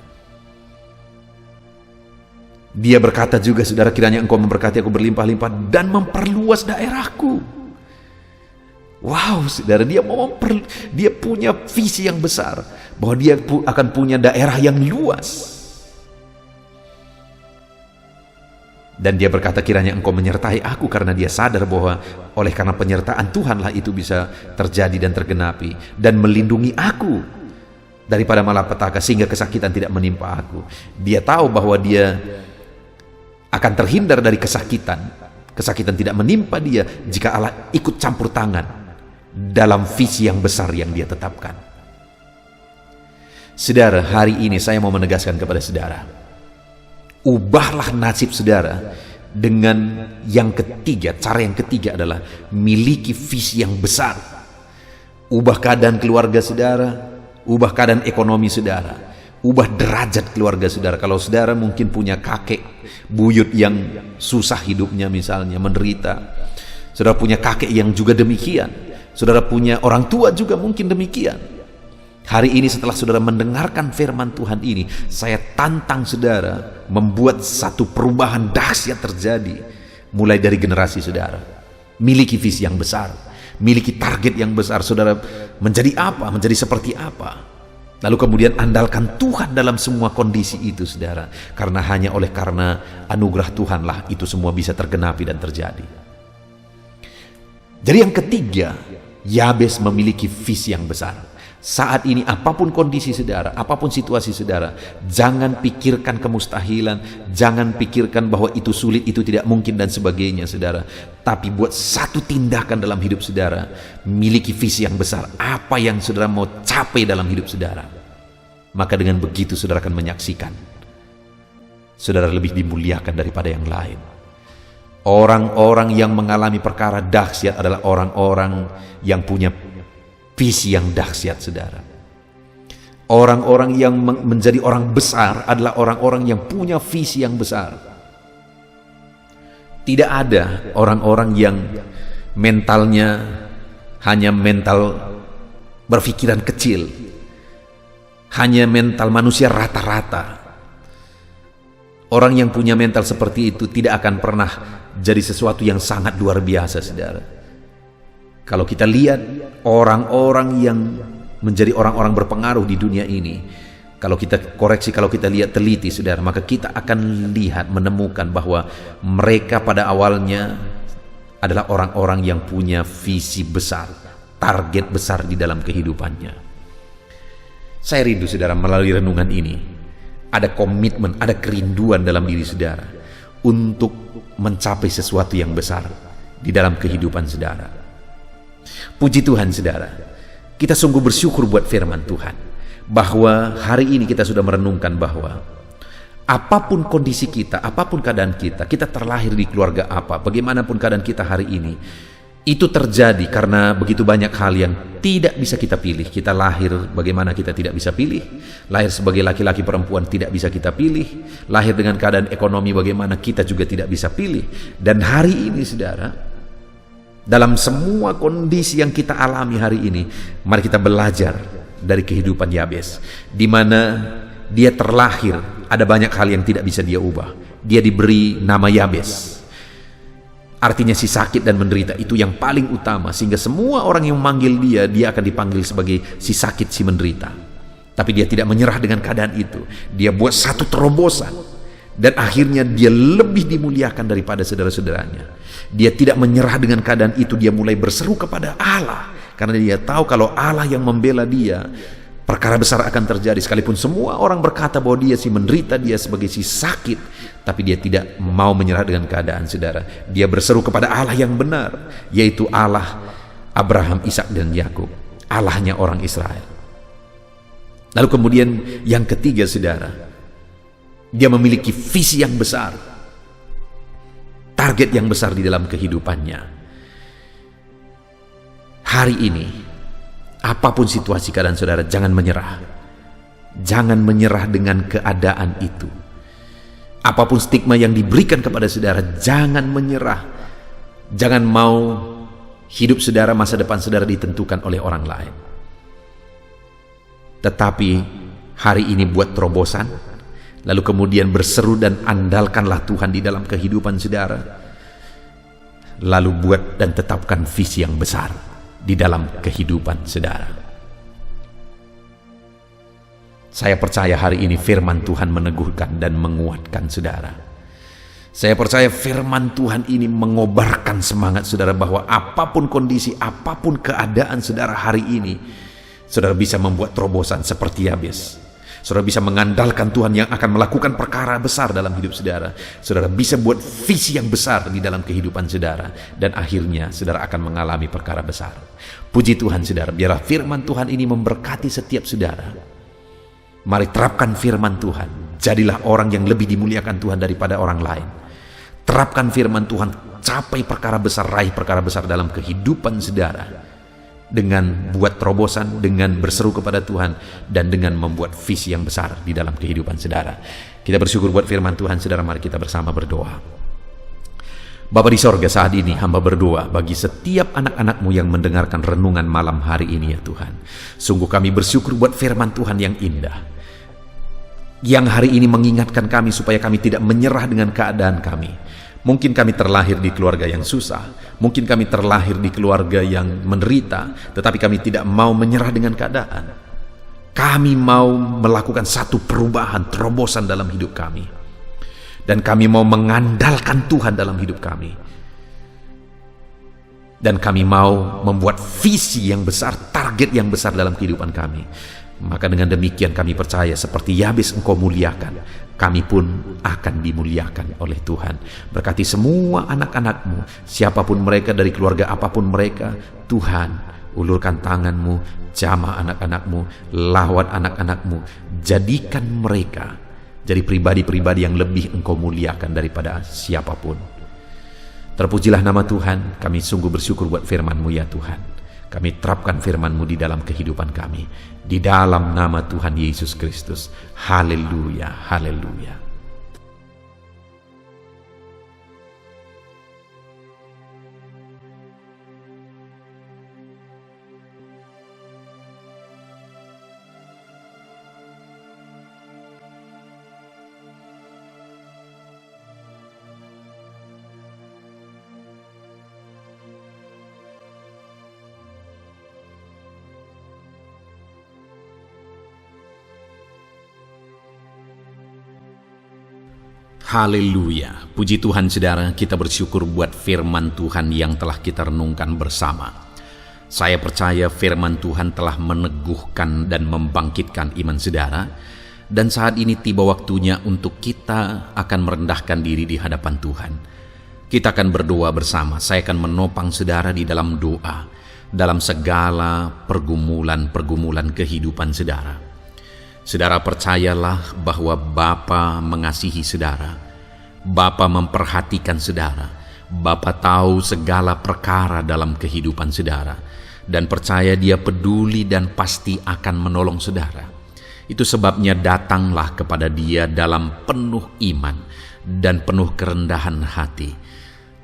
Dia berkata juga, saudara, kiranya engkau memberkati aku berlimpah-limpah dan memperluas daerahku. Wow, saudara, dia punya visi yang besar bahwa dia akan punya daerah yang luas. Dan dia berkata, kiranya engkau menyertai aku, karena dia sadar bahwa oleh karena penyertaan Tuhanlah itu bisa terjadi dan tergenapi, dan melindungi aku daripada malapetaka sehingga kesakitan tidak menimpa aku. Dia tahu bahwa dia akan terhindar dari kesakitan. Kesakitan tidak menimpa dia jika Allah ikut campur tangan dalam visi yang besar yang dia tetapkan. Saudara, hari ini saya mau menegaskan kepada saudara, ubahlah nasib saudara dengan yang ketiga. Cara yang ketiga adalah miliki visi yang besar. Ubah keadaan keluarga saudara, ubah keadaan ekonomi saudara, ubah derajat keluarga saudara. Kalau saudara mungkin punya kakek buyut yang susah hidupnya misalnya, menderita, saudara punya kakek yang juga demikian, saudara punya orang tua juga mungkin demikian. Hari ini setelah saudara mendengarkan firman Tuhan ini, saya tantang saudara membuat satu perubahan dahsyat terjadi mulai dari generasi saudara. Miliki visi yang besar, miliki target yang besar. Saudara menjadi apa, menjadi seperti apa, lalu kemudian andalkan Tuhan dalam semua kondisi itu saudara. Karena hanya oleh karena anugerah Tuhanlah itu semua bisa tergenapi dan terjadi. Jadi yang ketiga, Yabes memiliki visi yang besar. Saat ini apapun kondisi saudara, apapun situasi saudara, jangan pikirkan kemustahilan, jangan pikirkan bahwa itu sulit, itu tidak mungkin dan sebagainya saudara. Tapi buat satu tindakan dalam hidup saudara, miliki visi yang besar. Apa yang saudara mau capai dalam hidup saudara, maka dengan begitu saudara akan menyaksikan saudara lebih dimuliakan daripada yang lain. Orang-orang yang mengalami perkara dahsyat adalah orang-orang yang punya visi yang dahsyat saudara. Orang-orang yang menjadi orang besar adalah orang-orang yang punya visi yang besar. Tidak ada orang-orang yang mentalnya hanya mental berpikiran kecil, hanya mental manusia rata-rata. Orang yang punya mental seperti itu tidak akan pernah jadi sesuatu yang sangat luar biasa saudara. Kalau kita lihat orang-orang yang menjadi orang-orang berpengaruh di dunia ini, kalau kita koreksi, kalau kita lihat teliti saudara, maka kita akan lihat, menemukan bahwa mereka pada awalnya adalah orang-orang yang punya visi besar, target besar di dalam kehidupannya. Saya rindu saudara melalui renungan ini ada komitmen, ada kerinduan dalam diri saudara untuk mencapai sesuatu yang besar di dalam kehidupan saudara. Puji Tuhan saudara, kita sungguh bersyukur buat firman Tuhan, bahwa hari ini kita sudah merenungkan bahwa apapun kondisi kita, apapun keadaan kita, kita terlahir di keluarga apa, bagaimanapun keadaan kita hari ini, itu terjadi karena begitu banyak hal yang tidak bisa kita pilih. Kita lahir bagaimana kita tidak bisa pilih, lahir sebagai laki-laki perempuan tidak bisa kita pilih, lahir dengan keadaan ekonomi bagaimana kita juga tidak bisa pilih. Dan hari ini saudara, Dalam semua kondisi yang kita alami hari ini, mari kita belajar dari kehidupan Yabes, di mana dia terlahir. Ada banyak hal yang tidak bisa dia ubah. Dia diberi nama Yabes, artinya si sakit dan menderita. Itu yang paling utama, sehingga semua orang yang memanggil dia akan dipanggil sebagai si sakit, si menderita. Tapi dia tidak menyerah dengan keadaan itu. Dia buat satu terobosan, dan akhirnya dia lebih dimuliakan daripada saudara-saudaranya. Dia tidak menyerah dengan keadaan itu. Dia mulai berseru kepada Allah, karena dia tahu kalau Allah yang membela dia, perkara besar akan terjadi. Sekalipun semua orang berkata bahwa dia si menderita, dia sebagai si sakit, tapi dia tidak mau menyerah dengan keadaan, saudara. Dia berseru kepada Allah yang benar, yaitu Allah Abraham, Ishak dan Yakub, Allahnya orang Israel. Lalu kemudian yang ketiga, saudara, dia memiliki visi yang besar, target yang besar di dalam kehidupannya. Hari ini, apapun situasi keadaan saudara, jangan menyerah. Jangan menyerah dengan keadaan itu. Apapun stigma yang diberikan kepada saudara, jangan menyerah. Jangan mau hidup saudara, masa depan saudara ditentukan oleh orang lain. Tetapi hari ini buat terobosan, lalu kemudian berseru dan andalkanlah Tuhan di dalam kehidupan saudara. Lalu buat dan tetapkan visi yang besar di dalam kehidupan saudara. Saya percaya hari ini firman Tuhan meneguhkan dan menguatkan saudara. Saya percaya firman Tuhan ini mengobarkan semangat saudara, bahwa apapun kondisi, apapun keadaan saudara hari ini, saudara bisa membuat terobosan seperti Yabes. Saudara bisa mengandalkan Tuhan yang akan melakukan perkara besar dalam hidup saudara. Saudara bisa buat visi yang besar di dalam kehidupan saudara, dan akhirnya saudara akan mengalami perkara besar. Puji Tuhan saudara, biarlah firman Tuhan ini memberkati setiap saudara. Mari terapkan firman Tuhan. Jadilah orang yang lebih dimuliakan Tuhan daripada orang lain. Terapkan firman Tuhan, capai perkara besar, raih perkara besar dalam kehidupan saudara, dengan buat terobosan, dengan berseru kepada Tuhan, dan dengan membuat visi yang besar di dalam kehidupan saudara. Kita bersyukur buat firman Tuhan saudara. Mari kita bersama berdoa. Bapa di sorga, saat ini hamba berdoa bagi setiap anak-anak-Mu yang mendengarkan renungan malam hari ini ya Tuhan. Sungguh kami bersyukur buat firman Tuhan yang indah, yang hari ini mengingatkan kami supaya kami tidak menyerah dengan keadaan kami. Mungkin kami terlahir di keluarga yang susah, mungkin kami terlahir di keluarga yang menderita, tetapi kami tidak mau menyerah dengan keadaan. Kami mau melakukan satu perubahan, terobosan dalam hidup kami. Dan kami mau mengandalkan Tuhan dalam hidup kami. Dan kami mau membuat visi yang besar, target yang besar dalam kehidupan kami. Maka dengan demikian kami percaya seperti Yabes Engkau muliakan, kami pun akan dimuliakan oleh Tuhan. Berkati semua anak-anak-Mu, siapapun mereka, dari keluarga apapun mereka. Tuhan, ulurkan tangan-Mu, jamah anak-anak-Mu, lawat anak-anak-Mu, jadikan mereka jadi pribadi-pribadi yang lebih Engkau muliakan daripada siapapun. Terpujilah nama Tuhan. Kami sungguh bersyukur buat firman-Mu ya Tuhan. Kami terapkan firman-Mu di dalam kehidupan kami, di dalam nama Tuhan Yesus Kristus. Haleluya, haleluya. Haleluya, puji Tuhan saudara. Kita bersyukur buat firman Tuhan yang telah kita renungkan bersama. Saya percaya firman Tuhan telah meneguhkan dan membangkitkan iman saudara. Dan saat ini tiba waktunya untuk kita akan merendahkan diri di hadapan Tuhan. Kita akan berdoa bersama. Saya akan menopang saudara di dalam doa, dalam segala pergumulan-pergumulan kehidupan saudara. Saudara percayalah bahwa Bapa mengasihi saudara. Bapa memperhatikan saudara. Bapa tahu segala perkara dalam kehidupan saudara. Dan percaya Dia peduli dan pasti akan menolong saudara. Itu sebabnya datanglah kepada Dia dalam penuh iman dan penuh kerendahan hati.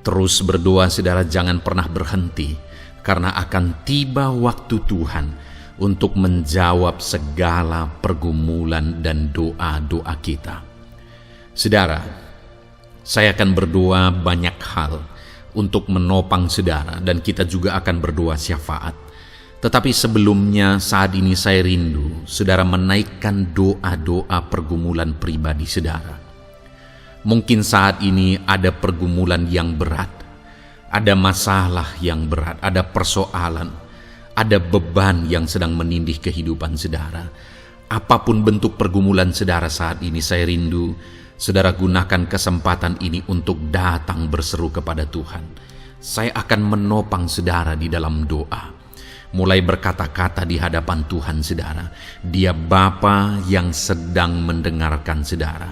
Terus berdoa saudara, jangan pernah berhenti, karena akan tiba waktu Tuhan untuk menjawab segala pergumulan dan doa-doa kita. Saudara, saya akan berdoa banyak hal untuk menopang saudara, dan kita juga akan berdoa syafaat. Tetapi sebelumnya, saat ini saya rindu saudara menaikkan doa-doa pergumulan pribadi saudara. Mungkin saat ini ada pergumulan yang berat, ada masalah yang berat, ada persoalan, ada beban yang sedang menindih kehidupan saudara. Apapun bentuk pergumulan saudara saat ini, saya rindu saudara gunakan kesempatan ini untuk datang berseru kepada Tuhan. Saya akan menopang saudara di dalam doa. Mulai berkata-kata di hadapan Tuhan saudara. Dia Bapa yang sedang mendengarkan saudara.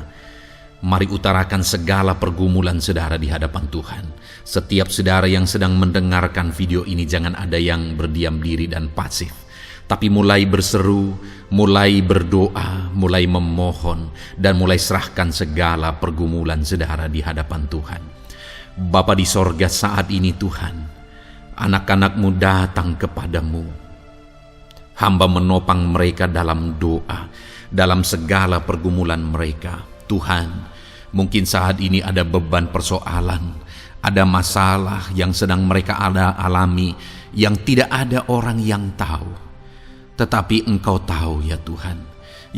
Mari utarakan segala pergumulan saudara di hadapan Tuhan. Setiap saudara yang sedang mendengarkan video ini, jangan ada yang berdiam diri dan pasif, tapi mulai berseru, mulai berdoa, mulai memohon, dan mulai serahkan segala pergumulan saudara di hadapan Tuhan. Bapa di sorga, saat ini Tuhan, anak-anak-Mu datang kepadamu. Hamba menopang mereka dalam doa, dalam segala pergumulan mereka. Tuhan, mungkin saat ini ada beban persoalan, ada masalah yang sedang mereka alami, yang tidak ada orang yang tahu. Tetapi Engkau tahu ya Tuhan,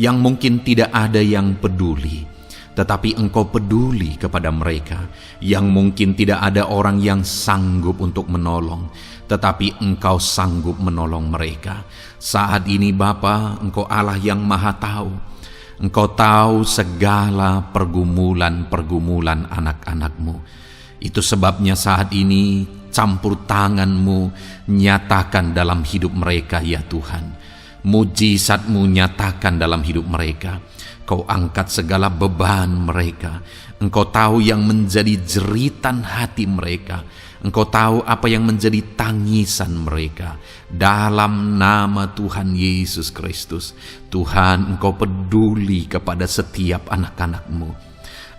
yang mungkin tidak ada yang peduli, tetapi Engkau peduli kepada mereka, yang mungkin tidak ada orang yang sanggup untuk menolong, tetapi Engkau sanggup menolong mereka. Saat ini Bapa, Engkau Allah yang Maha Tahu. Engkau tahu segala pergumulan-pergumulan anak-anak-Mu. Itu sebabnya saat ini campur tangan-Mu nyatakan dalam hidup mereka ya Tuhan. Mujizat-Mu nyatakan dalam hidup mereka. Kau angkat segala beban mereka. Engkau tahu yang menjadi jeritan hati mereka. Engkau tahu apa yang menjadi tangisan mereka. Dalam nama Tuhan Yesus Kristus, Tuhan, Engkau peduli kepada setiap anak-anak-Mu.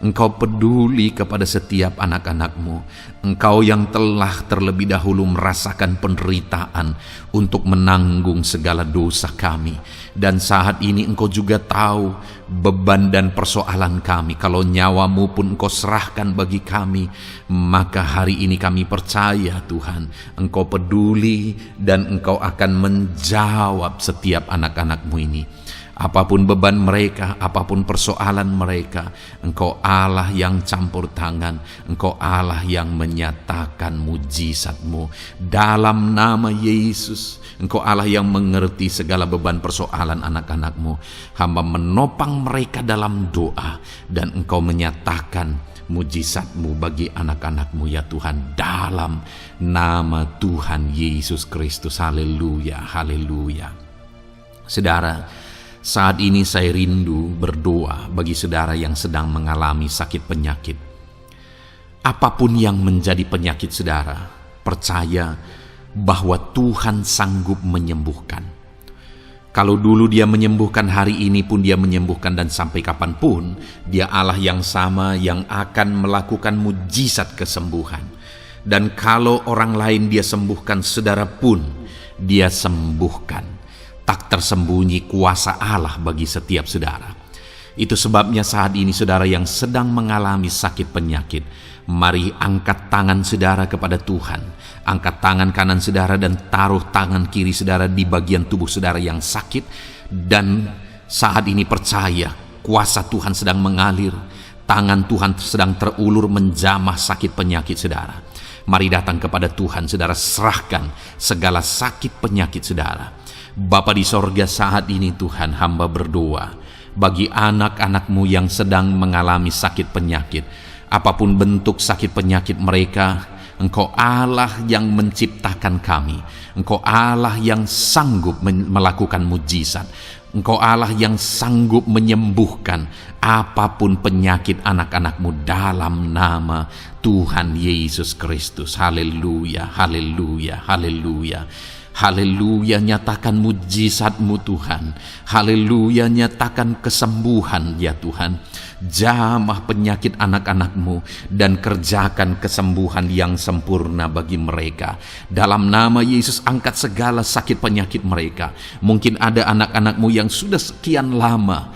Engkau peduli kepada setiap anak-anak-Mu. Engkau yang telah terlebih dahulu merasakan penderitaan untuk menanggung segala dosa kami. Dan saat ini Engkau juga tahu beban dan persoalan kami. Kalau nyawa-Mu pun Engkau serahkan bagi kami, maka hari ini kami percaya Tuhan, Engkau peduli dan Engkau akan menjawab setiap anak-anak-Mu ini. Apapun beban mereka, apapun persoalan mereka, Engkau Allah yang campur tangan, Engkau Allah yang menyatakan mujizat-Mu. Dalam nama Yesus, Engkau Allah yang mengerti segala beban persoalan anak-anak-Mu. Hamba menopang mereka dalam doa, dan Engkau menyatakan mujizat-Mu bagi anak-anak-Mu ya Tuhan. Dalam nama Tuhan Yesus Kristus. Haleluya, haleluya. Saudara, saat ini saya rindu berdoa bagi saudara yang sedang mengalami sakit penyakit. Apapun yang menjadi penyakit saudara, percaya bahwa Tuhan sanggup menyembuhkan. Kalau dulu Dia menyembuhkan, hari ini pun Dia menyembuhkan, dan sampai kapanpun Dia Allah yang sama yang akan melakukan mujizat kesembuhan. Dan kalau orang lain Dia sembuhkan, saudara pun Dia sembuhkan. Tak tersembunyi kuasa Allah bagi setiap saudara. Itu sebabnya saat ini saudara yang sedang mengalami sakit penyakit, mari angkat tangan saudara kepada Tuhan. Angkat tangan kanan saudara dan taruh tangan kiri saudara di bagian tubuh saudara yang sakit. Dan saat ini percaya kuasa Tuhan sedang mengalir. Tangan Tuhan sedang terulur menjamah sakit penyakit saudara. Mari datang kepada Tuhan saudara, serahkan segala sakit penyakit saudara. Bapa di sorga, saat ini Tuhan, hamba berdoa bagi anak-anak-Mu yang sedang mengalami sakit penyakit. Apapun bentuk sakit penyakit mereka, Engkau Allah yang menciptakan kami. Engkau Allah yang sanggup melakukan mujizat. Engkau Allah yang sanggup menyembuhkan apapun penyakit anak-anak-Mu dalam nama Tuhan Yesus Kristus. Haleluya, haleluya, haleluya. Haleluya, nyatakan mujizat-Mu Tuhan. Haleluya, nyatakan kesembuhan ya Tuhan. Jamah penyakit anak-anak-Mu dan kerjakan kesembuhan yang sempurna bagi mereka. Dalam nama Yesus, angkat segala sakit penyakit mereka. Mungkin ada anak-anak-Mu yang sudah sekian lama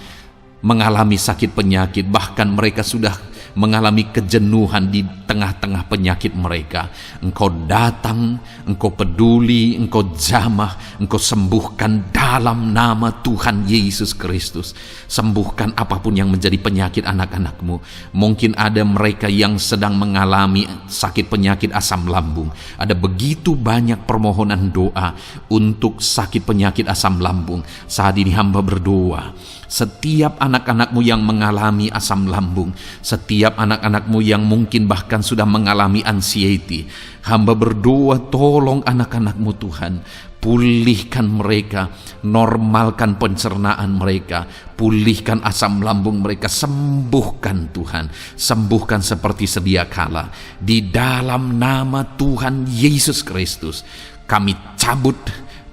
mengalami sakit penyakit, bahkan mereka sudah mengalami kejenuhan di tengah-tengah penyakit mereka. Engkau datang, Engkau peduli, Engkau jamah, Engkau sembuhkan dalam nama Tuhan Yesus Kristus. Sembuhkan apapun yang menjadi penyakit anak-anak-Mu. Mungkin ada mereka yang sedang mengalami sakit penyakit asam lambung. Ada begitu banyak permohonan doa untuk sakit penyakit asam lambung. Saat ini hamba berdoa, setiap anak-anak-Mu yang mengalami asam lambung, setiap anak-anak-Mu yang mungkin bahkan sudah mengalami anxiety, hamba berdoa, tolong anak-anak-Mu Tuhan, pulihkan mereka, normalkan pencernaan mereka, pulihkan asam lambung mereka, sembuhkan Tuhan, sembuhkan seperti sedia kala. Di dalam nama Tuhan Yesus Kristus, kami cabut,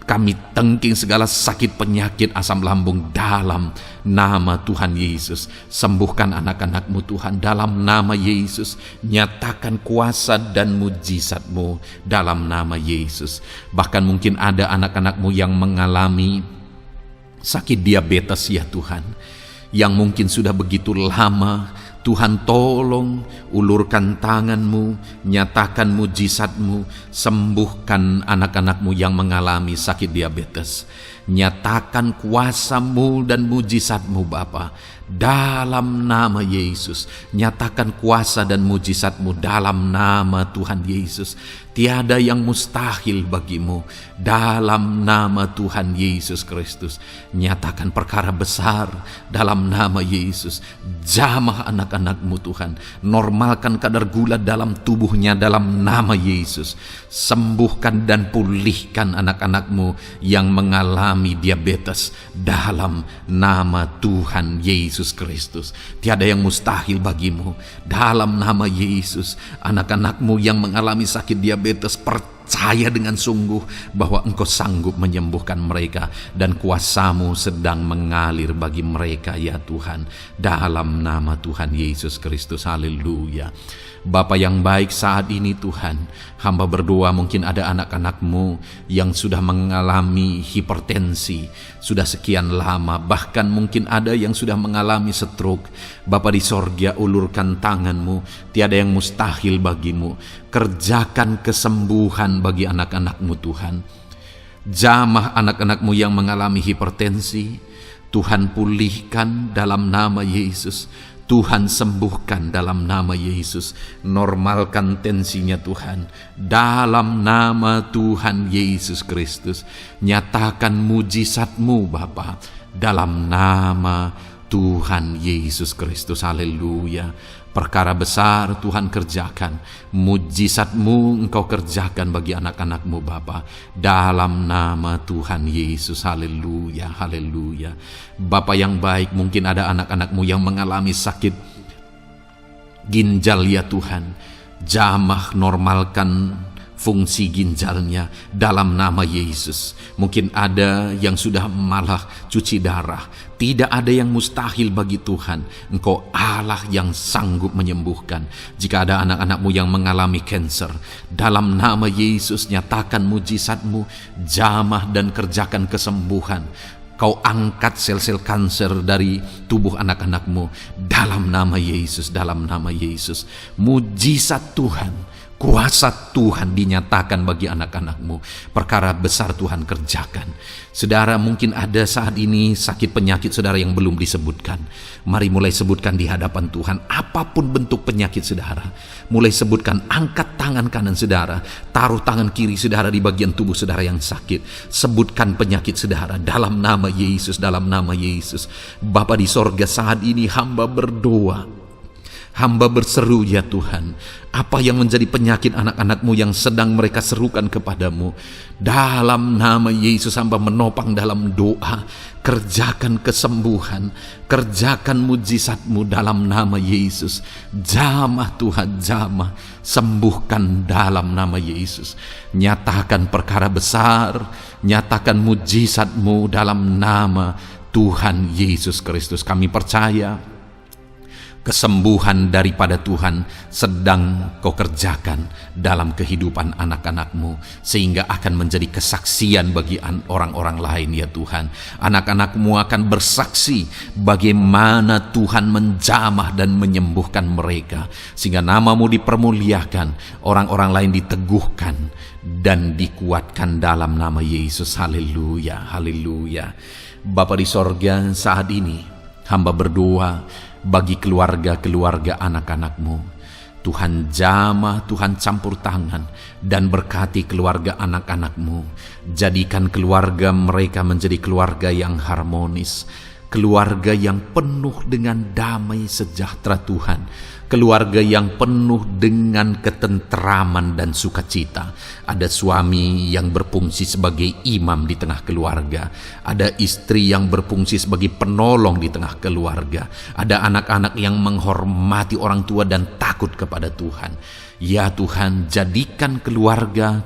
kami tengking segala sakit penyakit asam lambung dalam nama Tuhan Yesus. Sembuhkan anak-anak-Mu Tuhan dalam nama Yesus. Nyatakan kuasa dan mujizat-Mu dalam nama Yesus. Bahkan mungkin ada anak-anak-Mu yang mengalami sakit diabetes ya Tuhan, yang mungkin sudah begitu lama. Tuhan, tolong ulurkan tangan-Mu, nyatakan mujizat-Mu, sembuhkan anak-anak-Mu yang mengalami sakit diabetes. Nyatakan kuasa-Mu dan mujizat-Mu Bapa dalam nama Yesus. Nyatakan kuasa dan mujizat-Mu dalam nama Tuhan Yesus. Tiada yang mustahil bagi-Mu dalam nama Tuhan Yesus Kristus. Nyatakan perkara besar dalam nama Yesus. Jamah anak-anak-Mu Tuhan. Normalkan kadar gula dalam tubuhnya dalam nama Yesus. Sembuhkan dan pulihkan anak-anak-Mu yang mengalami diabetes dalam nama Tuhan Yesus Kristus. Tiada yang mustahil bagi-Mu dalam nama Yesus. Anak-anak-Mu yang mengalami sakit diabetes, percaya dengan sungguh bahwa Engkau sanggup menyembuhkan mereka dan kuasa-Mu sedang mengalir bagi mereka ya Tuhan, dalam nama Tuhan Yesus Kristus. Haleluya. Bapa yang baik, saat ini Tuhan, hamba berdoa, mungkin ada anak-anak-Mu yang sudah mengalami hipertensi sudah sekian lama, bahkan mungkin ada yang sudah mengalami stroke. Bapa di sorga, ulurkan tangan-Mu, tiada yang mustahil bagi-Mu. Kerjakan kesembuhan bagi anak-anak-Mu Tuhan. Jamah anak-anak-Mu yang mengalami hipertensi, Tuhan pulihkan dalam nama Yesus. Tuhan sembuhkan dalam nama Yesus. Normalkan tensinya Tuhan dalam nama Tuhan Yesus Kristus. Nyatakan mujizat-Mu Bapa dalam nama Tuhan Yesus Kristus. Haleluya. Perkara besar Tuhan kerjakan, mujizat-Mu Engkau kerjakan bagi anak-anak-Mu Bapa dalam nama Tuhan Yesus. Haleluya, haleluya. Bapa yang baik, mungkin ada anak-anak-Mu yang mengalami sakit ginjal ya Tuhan. Jamah normalkan fungsi ginjalnya dalam nama Yesus. Mungkin ada yang sudah malah cuci darah. Tidak ada yang mustahil bagi Tuhan. Engkau Allah yang sanggup menyembuhkan. Jika ada anak-anak-Mu yang mengalami kanker, dalam nama Yesus nyatakan mujizat-Mu, jamah dan kerjakan kesembuhan. Kau angkat sel-sel kanker dari tubuh anak-anak-Mu dalam nama Yesus, dalam nama Yesus. Mujizat Tuhan, kuasa Tuhan dinyatakan bagi anak-anak-Mu. Perkara besar Tuhan kerjakan. Saudara, mungkin ada saat ini sakit penyakit saudara yang belum disebutkan. Mari mulai sebutkan di hadapan Tuhan. Apapun bentuk penyakit saudara, mulai sebutkan. Angkat tangan kanan saudara, taruh tangan kiri saudara di bagian tubuh saudara yang sakit. Sebutkan penyakit saudara dalam nama Yesus, dalam nama Yesus. Bapa di sorga, saat ini hamba berdoa, Hamba berseru ya Tuhan, apa yang menjadi penyakit anak-anak-Mu yang sedang mereka serukan kepadamu. Dalam nama Yesus hamba menopang dalam doa, kerjakan kesembuhan, kerjakan mujizat-Mu dalam nama Yesus. Jamah Tuhan, jamah, sembuhkan dalam nama Yesus. Nyatakan perkara besar, nyatakan mujizat-Mu dalam nama Tuhan Yesus Kristus. Kami percaya kesembuhan daripada Tuhan sedang Kau kerjakan dalam kehidupan anak-anak-Mu, sehingga akan menjadi kesaksian bagi orang-orang lain ya Tuhan. Anak-anak-Mu akan bersaksi bagaimana Tuhan menjamah dan menyembuhkan mereka, sehingga nama-Mu dipermuliakan, orang-orang lain diteguhkan dan dikuatkan dalam nama Yesus. Haleluya, haleluya. Bapa di sorga, saat ini hamba berdoa bagi keluarga-keluarga anak-anak-Mu. Tuhan jamah, Tuhan campur tangan dan berkati keluarga anak-anak-Mu. Jadikan keluarga mereka menjadi keluarga yang harmonis, keluarga yang penuh dengan damai sejahtera Tuhan, keluarga yang penuh dengan ketentraman dan sukacita. Ada suami yang berfungsi sebagai imam di tengah keluarga, ada istri yang berfungsi sebagai penolong di tengah keluarga, ada anak-anak yang menghormati orang tua dan takut kepada Tuhan. Ya Tuhan, jadikan keluarga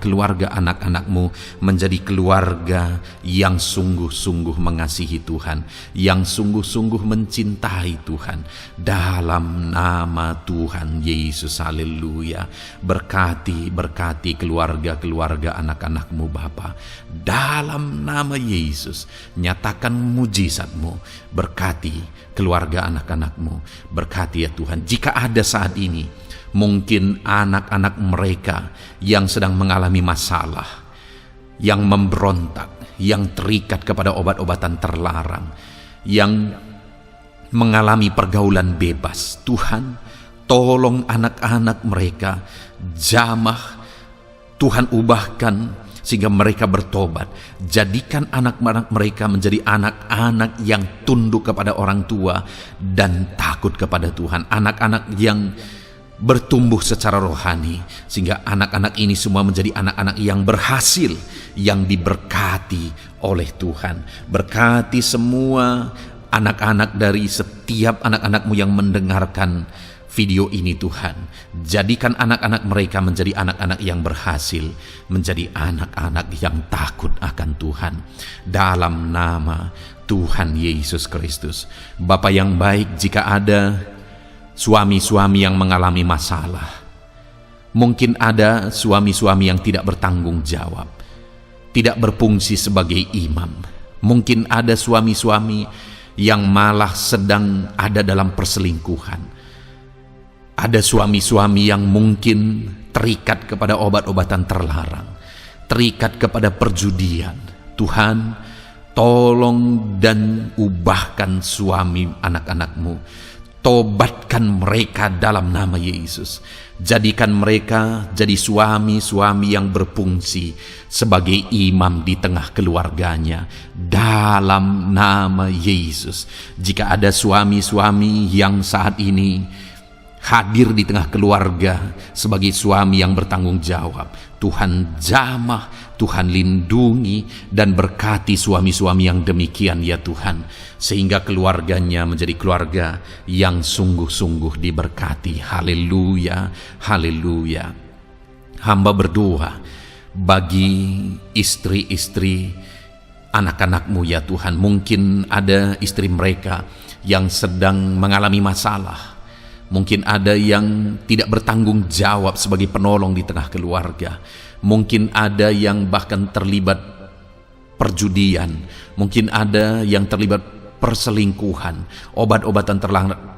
anak-anak-Mu menjadi keluarga yang sungguh-sungguh mengasihi Tuhan, yang sungguh-sungguh mencintai Tuhan. Dalam nama Tuhan Yesus, haleluya. Berkati keluarga anak-anak-Mu Bapa. Dalam nama Yesus, nyatakan mujizat-Mu. Berkati keluarga anak-anak-Mu. Berkati ya Tuhan. Jika ada saat ini mungkin anak-anak mereka yang sedang mengalami masalah, yang memberontak, yang terikat kepada obat-obatan terlarang, yang mengalami pergaulan bebas, Tuhan, tolong anak-anak mereka, jamah, Tuhan ubahkan sehingga mereka bertobat. Jadikan anak-anak mereka menjadi anak-anak yang tunduk kepada orang tua dan takut kepada Tuhan. Anak-anak yang bertumbuh secara rohani, sehingga anak-anak ini semua menjadi anak-anak yang berhasil, yang diberkati oleh Tuhan. Berkati semua anak-anak dari setiap anak-anak-Mu yang mendengarkan video ini Tuhan. Jadikan anak-anak mereka menjadi anak-anak yang berhasil, menjadi anak-anak yang takut akan Tuhan. Dalam nama Tuhan Yesus Kristus. Bapa yang baik, jika ada suami-suami yang mengalami masalah, mungkin ada suami-suami yang tidak bertanggung jawab, tidak berfungsi sebagai imam. Mungkin ada suami-suami yang malah sedang ada dalam perselingkuhan. Ada suami-suami yang mungkin terikat kepada obat-obatan terlarang, terikat kepada perjudian. Tuhan, tolong dan ubahkan suami anak-anak-Mu. Tobatkan mereka dalam nama Yesus. Jadikan mereka jadi suami-suami yang berfungsi sebagai imam di tengah keluarganya. Dalam nama Yesus. Jika ada suami-suami yang saat ini hadir di tengah keluarga sebagai suami yang bertanggung jawab, Tuhan jamah, Tuhan lindungi dan berkati suami-suami yang demikian ya Tuhan, sehingga keluarganya menjadi keluarga yang sungguh-sungguh diberkati. Haleluya, haleluya. Hamba berdoa bagi istri-istri anak-anak-Mu ya Tuhan. Mungkin ada istri mereka yang sedang mengalami masalah. Mungkin ada yang tidak bertanggung jawab sebagai penolong di tengah keluarga. Mungkin ada yang bahkan terlibat perjudian. Mungkin ada yang terlibat perselingkuhan, obat-obatan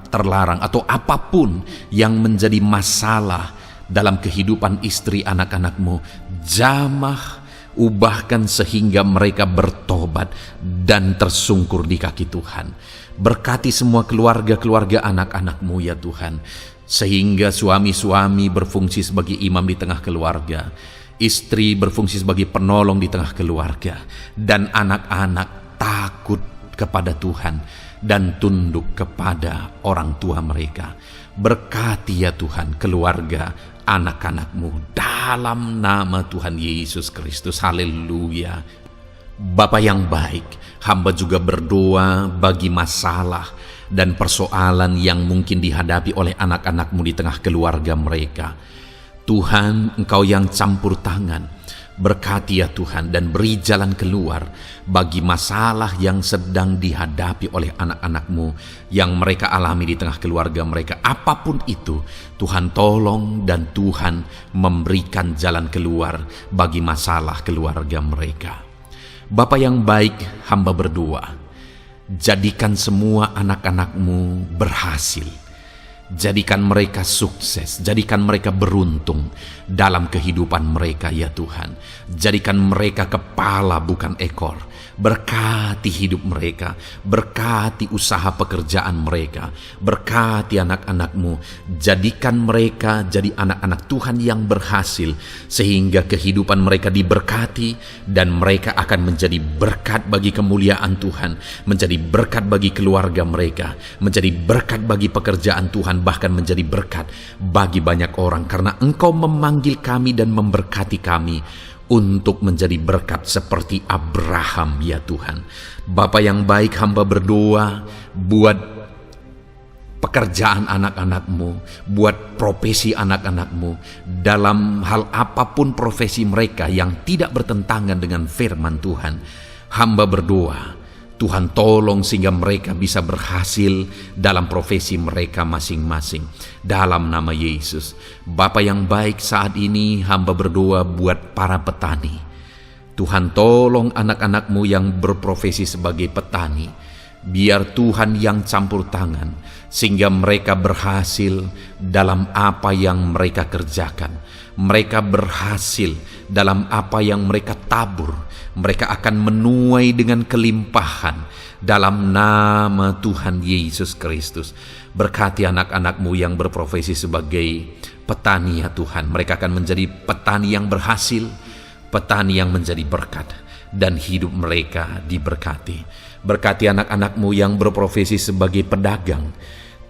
terlarang, atau apapun yang menjadi masalah dalam kehidupan istri anak-anak-Mu. Jamah, ubahkan sehingga mereka bertobat dan tersungkur di kaki Tuhan. Berkati semua keluarga-keluarga anak-anak-Mu ya Tuhan, sehingga suami-suami berfungsi sebagai imam di tengah keluarga, istri berfungsi sebagai penolong di tengah keluarga, dan anak-anak takut kepada Tuhan dan tunduk kepada orang tua mereka. Berkati ya Tuhan keluarga anak-anak-Mu dalam nama Tuhan Yesus Kristus. Haleluya. Bapa yang baik, hamba juga berdoa bagi masalah dan persoalan yang mungkin dihadapi oleh anak-anak-Mu di tengah keluarga mereka. Tuhan, Engkau yang campur tangan, berkati ya Tuhan dan beri jalan keluar bagi masalah yang sedang dihadapi oleh anak-anak-Mu yang mereka alami di tengah keluarga mereka. Apapun itu, Tuhan tolong dan Tuhan memberikan jalan keluar bagi masalah keluarga mereka. Bapa yang baik, hamba berdoa, jadikan semua anak-anak-Mu berhasil. Jadikan mereka sukses, jadikan mereka beruntung dalam kehidupan mereka ya Tuhan. Jadikan mereka kepala bukan ekor. Berkati hidup mereka, berkati usaha pekerjaan mereka, berkati anak-anak-Mu. Jadikan mereka jadi anak-anak Tuhan yang berhasil, sehingga kehidupan mereka diberkati dan mereka akan menjadi berkat bagi kemuliaan Tuhan, menjadi berkat bagi keluarga mereka, menjadi berkat bagi pekerjaan Tuhan, bahkan menjadi berkat bagi banyak orang, karena Engkau memanggil kami dan memberkati kami untuk menjadi berkat seperti Abraham ya Tuhan. Bapa yang baik, hamba berdoa buat pekerjaan anak-anak-Mu, buat profesi anak-anak-Mu, dalam hal apapun profesi mereka yang tidak bertentangan dengan firman Tuhan. Hamba berdoa, Tuhan tolong sehingga mereka bisa berhasil dalam profesi mereka masing-masing. Dalam nama Yesus. Bapa yang baik, saat ini hamba berdoa buat para petani. Tuhan tolong anak-anak-Mu yang berprofesi sebagai petani. Biar Tuhan yang campur tangan, sehingga mereka berhasil dalam apa yang mereka kerjakan. Mereka berhasil dalam apa yang mereka tabur. Mereka akan menuai dengan kelimpahan dalam nama Tuhan Yesus Kristus. Berkati anak-anak-Mu yang berprofesi sebagai petani ya Tuhan. Mereka akan menjadi petani yang berhasil, petani yang menjadi berkat, dan hidup mereka diberkati. Berkati anak-anak-Mu yang berprofesi sebagai pedagang.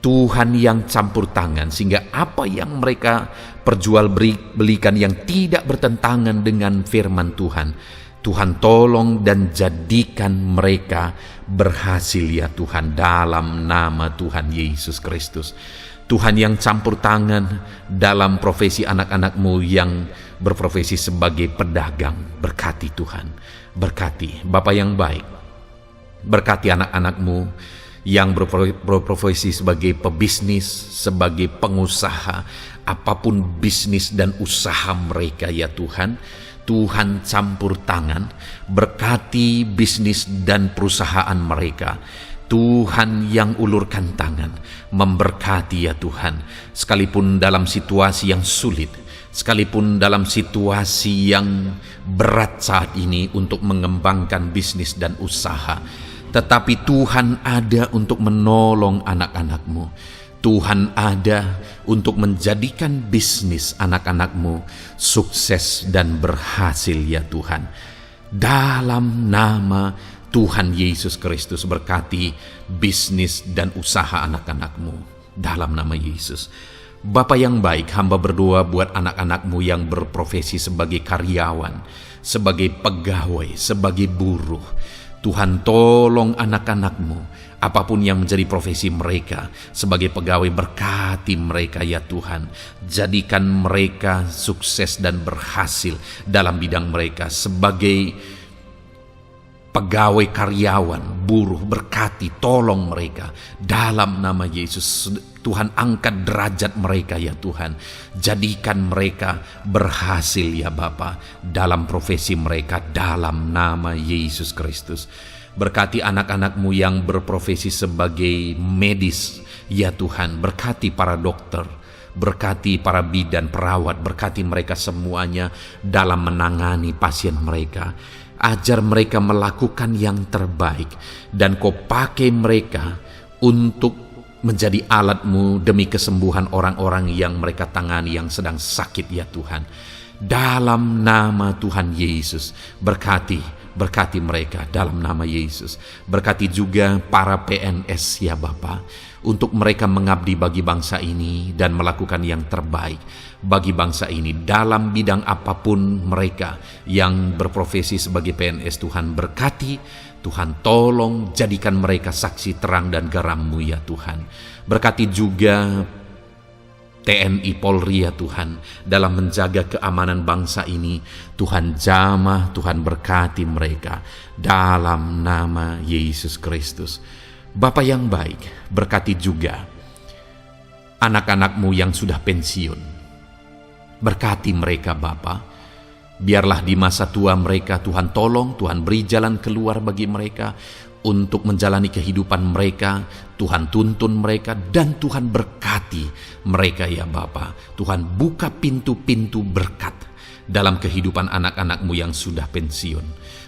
Tuhan yang campur tangan, sehingga apa yang mereka perjualbelikan yang tidak bertentangan dengan firman Tuhan, Tuhan tolong dan jadikan mereka berhasil ya Tuhan, dalam nama Tuhan Yesus Kristus. Tuhan yang campur tangan dalam profesi anak-anak-Mu yang berprofesi sebagai pedagang. Berkati Tuhan, berkati Bapa yang baik. Berkati anak-anak-Mu yang berprofesi sebagai pebisnis, sebagai pengusaha, apapun bisnis dan usaha mereka ya Tuhan. Tuhan campur tangan, berkati bisnis dan perusahaan mereka. Tuhan yang ulurkan tangan, memberkati ya Tuhan. Sekalipun dalam situasi yang sulit, sekalipun dalam situasi yang berat saat ini untuk mengembangkan bisnis dan usaha, tetapi Tuhan ada untuk menolong anak-anak-Mu. Tuhan ada untuk menjadikan bisnis anak-anak-Mu sukses dan berhasil ya Tuhan. Dalam nama Tuhan Yesus Kristus, berkati bisnis dan usaha anak-anak-Mu. Dalam nama Yesus. Bapa yang baik, hamba berdoa buat anak-anak-Mu yang berprofesi sebagai karyawan, sebagai pegawai, sebagai buruh. Tuhan tolong anak-anak-Mu, apapun yang menjadi profesi mereka, sebagai pegawai berkati mereka ya Tuhan. Jadikan mereka sukses dan berhasil dalam bidang mereka. Sebagai pegawai karyawan, buruh, berkati, tolong mereka. Dalam nama Yesus, Tuhan angkat derajat mereka ya Tuhan. Jadikan mereka berhasil ya Bapa dalam profesi mereka, dalam nama Yesus Kristus. Berkati anak-anak-Mu yang berprofesi sebagai medis ya Tuhan. Berkati para dokter, berkati para bidan, perawat, berkati mereka semuanya dalam menangani pasien mereka. Ajar mereka melakukan yang terbaik, dan Kau pakai mereka untuk menjadi alat-Mu demi kesembuhan orang-orang yang mereka tangani yang sedang sakit ya Tuhan. Dalam nama Tuhan Yesus, berkati berkati mereka dalam nama Yesus. Berkati juga para PNS ya Bapa, untuk mereka mengabdi bagi bangsa ini dan melakukan yang terbaik bagi bangsa ini dalam bidang apapun mereka yang berprofesi sebagai PNS. Tuhan berkati, Tuhan tolong jadikan mereka saksi terang dan garam-Mu ya Tuhan. Berkati juga TNI Polri ya Tuhan, dalam menjaga keamanan bangsa ini. Tuhan jamah, Tuhan berkati mereka dalam nama Yesus Kristus. Bapa yang baik, berkati juga anak-anak-Mu yang sudah pensiun. Berkati mereka Bapa. Biarlah di masa tua mereka Tuhan tolong, Tuhan beri jalan keluar bagi mereka untuk menjalani kehidupan mereka. Tuhan tuntun mereka dan Tuhan berkati mereka ya Bapa. Tuhan buka pintu-pintu berkat dalam kehidupan anak-anak-Mu yang sudah pensiun.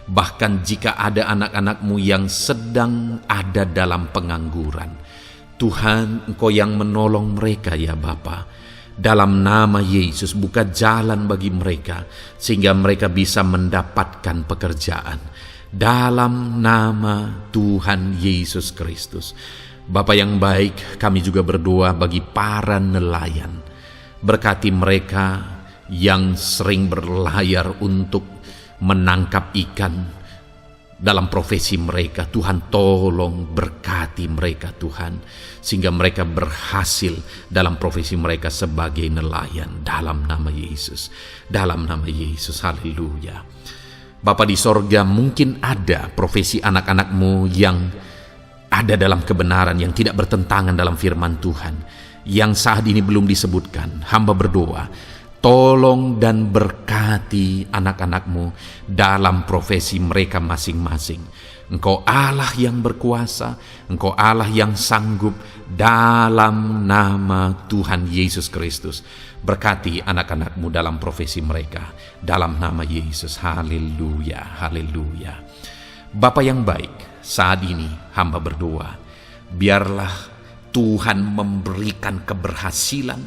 Bahkan jika ada anak-anak-Mu yang sedang ada dalam pengangguran, Tuhan Engkau yang menolong mereka ya Bapa. Dalam nama Yesus buka jalan bagi mereka sehingga mereka bisa mendapatkan pekerjaan. Dalam nama Tuhan Yesus Kristus. Bapa yang baik, kami juga berdoa bagi para nelayan. Berkati mereka yang sering berlayar untuk menangkap ikan dalam profesi mereka. Tuhan tolong berkati mereka Tuhan, sehingga mereka berhasil dalam profesi mereka sebagai nelayan. Dalam nama Yesus, dalam nama Yesus, haleluya. Bapa di sorga, mungkin ada profesi anak-anak-Mu yang ada dalam kebenaran, yang tidak bertentangan dalam firman Tuhan, yang saat ini belum disebutkan. Hamba berdoa, tolong dan berkati anak-anak-Mu dalam profesi mereka masing-masing. Engkau Allah yang berkuasa, Engkau Allah yang sanggup, dalam nama Tuhan Yesus Kristus. Berkati anak-anak-Mu dalam profesi mereka, dalam nama Yesus. Haleluya, haleluya. Bapa yang baik, saat ini hamba berdoa, biarlah Tuhan memberikan keberhasilan,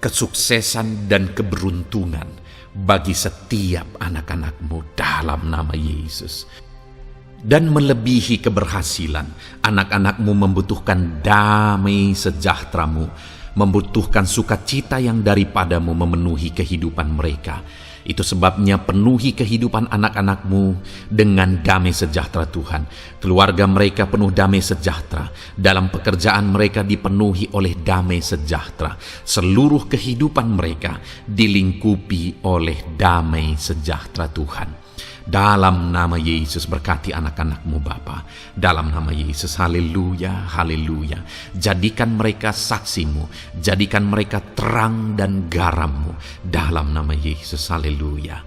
kesuksesan dan keberuntungan bagi setiap anak-anak-Mu dalam nama Yesus. Dan melebihi keberhasilan, anak-anak-Mu membutuhkan damai sejahtera-Mu, membutuhkan sukacita yang daripada-Mu memenuhi kehidupan mereka. Itu sebabnya penuhi kehidupan anak-anak-Mu dengan damai sejahtera Tuhan. Keluarga mereka penuh damai sejahtera. Dalam pekerjaan mereka dipenuhi oleh damai sejahtera. Seluruh kehidupan mereka dilingkupi oleh damai sejahtera Tuhan. Dalam nama Yesus berkati anak-anak-Mu Bapa. Dalam nama Yesus, haleluya, haleluya. Jadikan mereka saksi-Mu, jadikan mereka terang dan garam-Mu. Dalam nama Yesus, haleluya.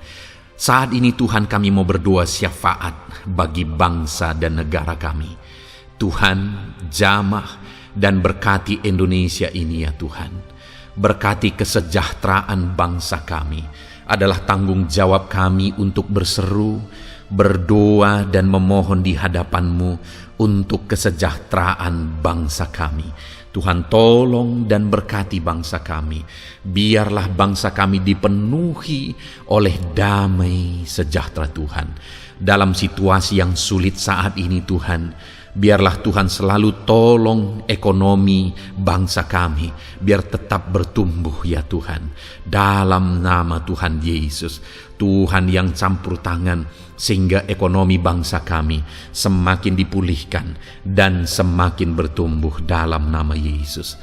Saat ini Tuhan, kami mau berdoa syafaat bagi bangsa dan negara kami. Tuhan, jamah dan berkati Indonesia ini ya Tuhan. Berkati kesejahteraan bangsa kami. Adalah tanggung jawab kami untuk berseru, berdoa dan memohon di hadapan-Mu untuk kesejahteraan bangsa kami. Tuhan tolong dan berkati bangsa kami. Biarlah bangsa kami dipenuhi oleh damai sejahtera Tuhan. Dalam situasi yang sulit saat ini Tuhan, biarlah Tuhan selalu tolong ekonomi bangsa kami, biar tetap bertumbuh ya Tuhan. Dalam nama Tuhan Yesus, Tuhan yang campur tangan, sehingga ekonomi bangsa kami semakin dipulihkan dan semakin bertumbuh dalam nama Yesus.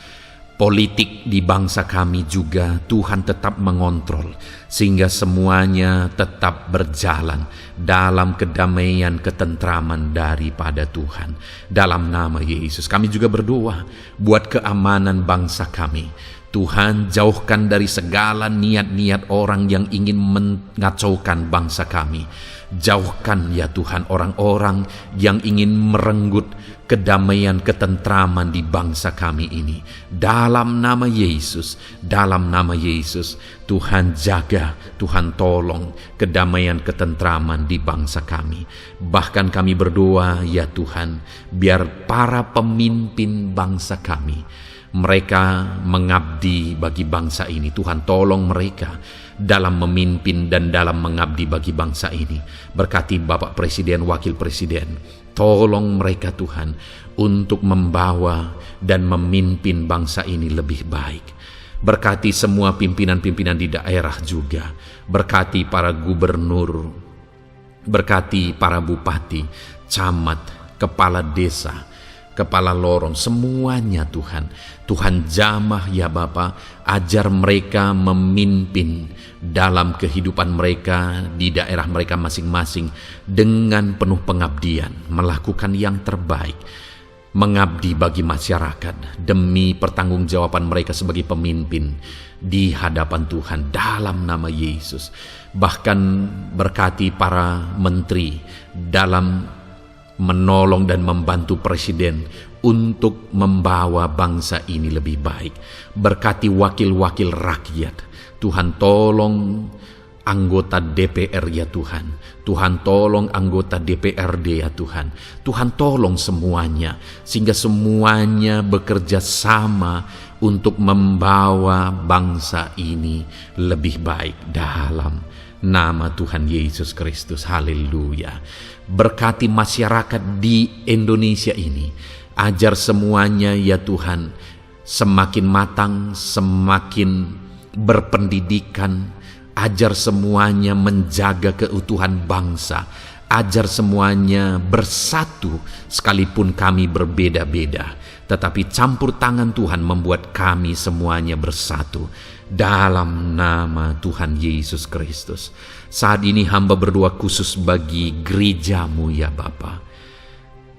Politik di bangsa kami juga Tuhan tetap mengontrol, sehingga semuanya tetap berjalan dalam kedamaian, ketentraman daripada Tuhan. Dalam nama Yesus kami juga berdoa buat keamanan bangsa kami. Tuhan, jauhkan dari segala niat-niat orang yang ingin mengacaukan bangsa kami. Jauhkan ya Tuhan orang-orang yang ingin merenggut kedamaian, ketentraman di bangsa kami ini. Dalam nama Yesus, dalam nama Yesus, Tuhan jaga, Tuhan tolong kedamaian, ketentraman di bangsa kami. Bahkan kami berdoa ya Tuhan, biar para pemimpin bangsa kami mereka mengabdi bagi bangsa ini. Tuhan, tolong mereka dalam memimpin dan dalam mengabdi bagi bangsa ini. Berkati Bapak Presiden, Wakil Presiden, tolong mereka Tuhan untuk membawa dan memimpin bangsa ini lebih baik. Berkati semua pimpinan-pimpinan di daerah juga. Berkati para gubernur, berkati para bupati, camat, kepala desa, kepala lorong, semuanya Tuhan. Tuhan jamah ya Bapa, ajar mereka memimpin dalam kehidupan mereka di daerah mereka masing-masing dengan penuh pengabdian, melakukan yang terbaik, mengabdi bagi masyarakat demi pertanggungjawaban mereka sebagai pemimpin di hadapan Tuhan dalam nama Yesus. Bahkan berkati para menteri dalam menolong dan membantu presiden untuk membawa bangsa ini lebih baik. Berkati wakil-wakil rakyat. Tuhan, tolong anggota DPR ya Tuhan. Tuhan, tolong anggota DPRD ya Tuhan. Tuhan, tolong semuanya, sehingga semuanya bekerja sama untuk membawa bangsa ini lebih baik dalam nama Tuhan Yesus Kristus. Haleluya. Berkati masyarakat di Indonesia ini. Ajar semuanya ya Tuhan semakin matang, semakin berpendidikan. Ajar semuanya menjaga keutuhan bangsa. Ajar semuanya bersatu sekalipun kami berbeda-beda. Tetapi campur tangan Tuhan membuat kami semuanya bersatu. Dalam nama Tuhan Yesus Kristus. Saat ini hamba berdoa khusus bagi gerejamu ya Bapa.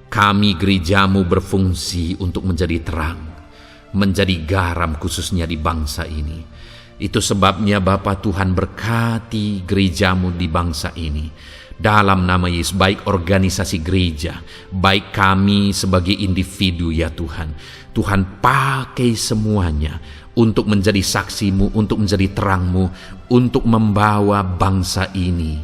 Kami gerejamu berfungsi untuk menjadi terang, menjadi garam khususnya di bangsa ini. Itu sebabnya Bapa Tuhan berkati gerejamu di bangsa ini. Dalam nama Yesus, baik organisasi gereja, baik kami sebagai individu ya Tuhan. Tuhan pakai semuanya untuk menjadi saksimu, untuk menjadi terangmu, untuk membawa bangsa ini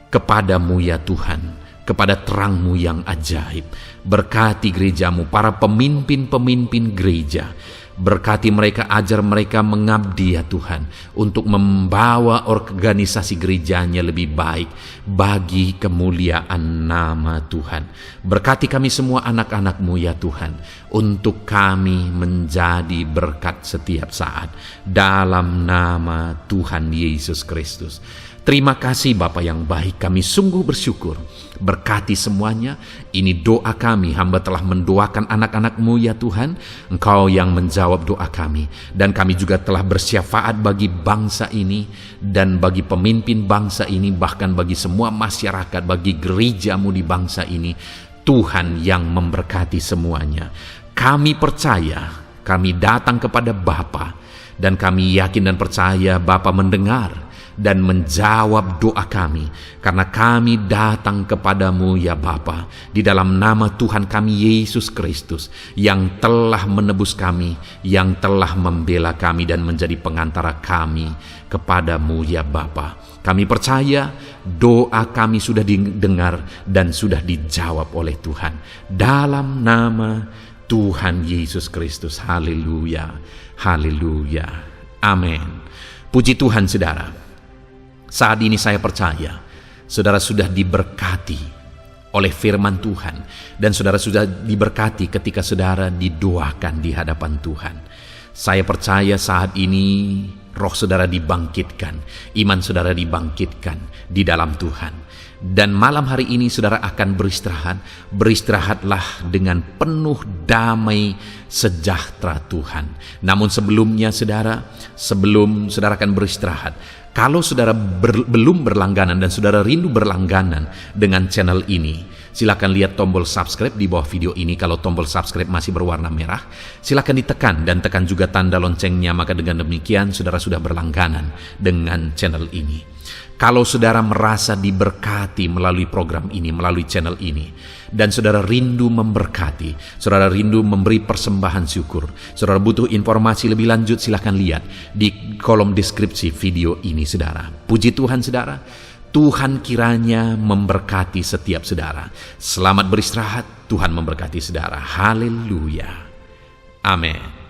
kepadamu ya Tuhan, kepada terangmu yang ajaib. Berkati gerejamu, para pemimpin-pemimpin gereja. Berkati mereka, ajar mereka mengabdi ya Tuhan, untuk membawa organisasi gerejanya lebih baik bagi kemuliaan nama Tuhan. Berkati kami semua anak-anak-Mu ya Tuhan, untuk kami menjadi berkat setiap saat dalam nama Tuhan Yesus Kristus. Terima kasih Bapa yang baik, kami sungguh bersyukur. Berkati semuanya, ini doa kami, hamba telah mendoakan anak-anak-Mu ya Tuhan, Engkau yang menjawab doa kami. Dan kami juga telah bersyafaat bagi bangsa ini, dan bagi pemimpin bangsa ini, bahkan bagi semua masyarakat, bagi gereja-Mu di bangsa ini. Tuhan yang memberkati semuanya. Kami percaya, kami datang kepada Bapa, dan kami yakin dan percaya Bapa mendengar dan menjawab doa kami, karena kami datang kepadamu ya Bapa, di dalam nama Tuhan kami Yesus Kristus, yang telah menebus kami, yang telah membela kami dan menjadi pengantara kami kepadamu ya Bapa. Kami percaya doa kami sudah didengar dan sudah dijawab oleh Tuhan, dalam nama Tuhan Yesus Kristus. Haleluya, haleluya, amin. Puji Tuhan saudara. Saat ini saya percaya saudara sudah diberkati oleh firman Tuhan, dan saudara sudah diberkati ketika saudara didoakan di hadapan Tuhan. Saya percaya saat ini roh saudara dibangkitkan, iman saudara dibangkitkan di dalam Tuhan. Dan malam hari ini saudara akan beristirahat. Beristirahatlah dengan penuh damai sejahtera Tuhan. Namun sebelumnya saudara, sebelum saudara akan beristirahat, kalau saudara belum berlangganan dan saudara rindu berlangganan dengan channel ini, silakan lihat tombol subscribe di bawah video ini. Kalau tombol subscribe masih berwarna merah, silakan ditekan dan tekan juga tanda loncengnya. Maka dengan demikian saudara sudah berlangganan dengan channel ini. Kalau saudara merasa diberkati melalui program ini, melalui channel ini, dan saudara rindu memberkati, saudara rindu memberi persembahan syukur, saudara butuh informasi lebih lanjut, silakan lihat di kolom deskripsi video ini saudara. Puji Tuhan saudara, Tuhan kiranya memberkati setiap saudara. Selamat beristirahat, Tuhan memberkati saudara. Haleluya, amin.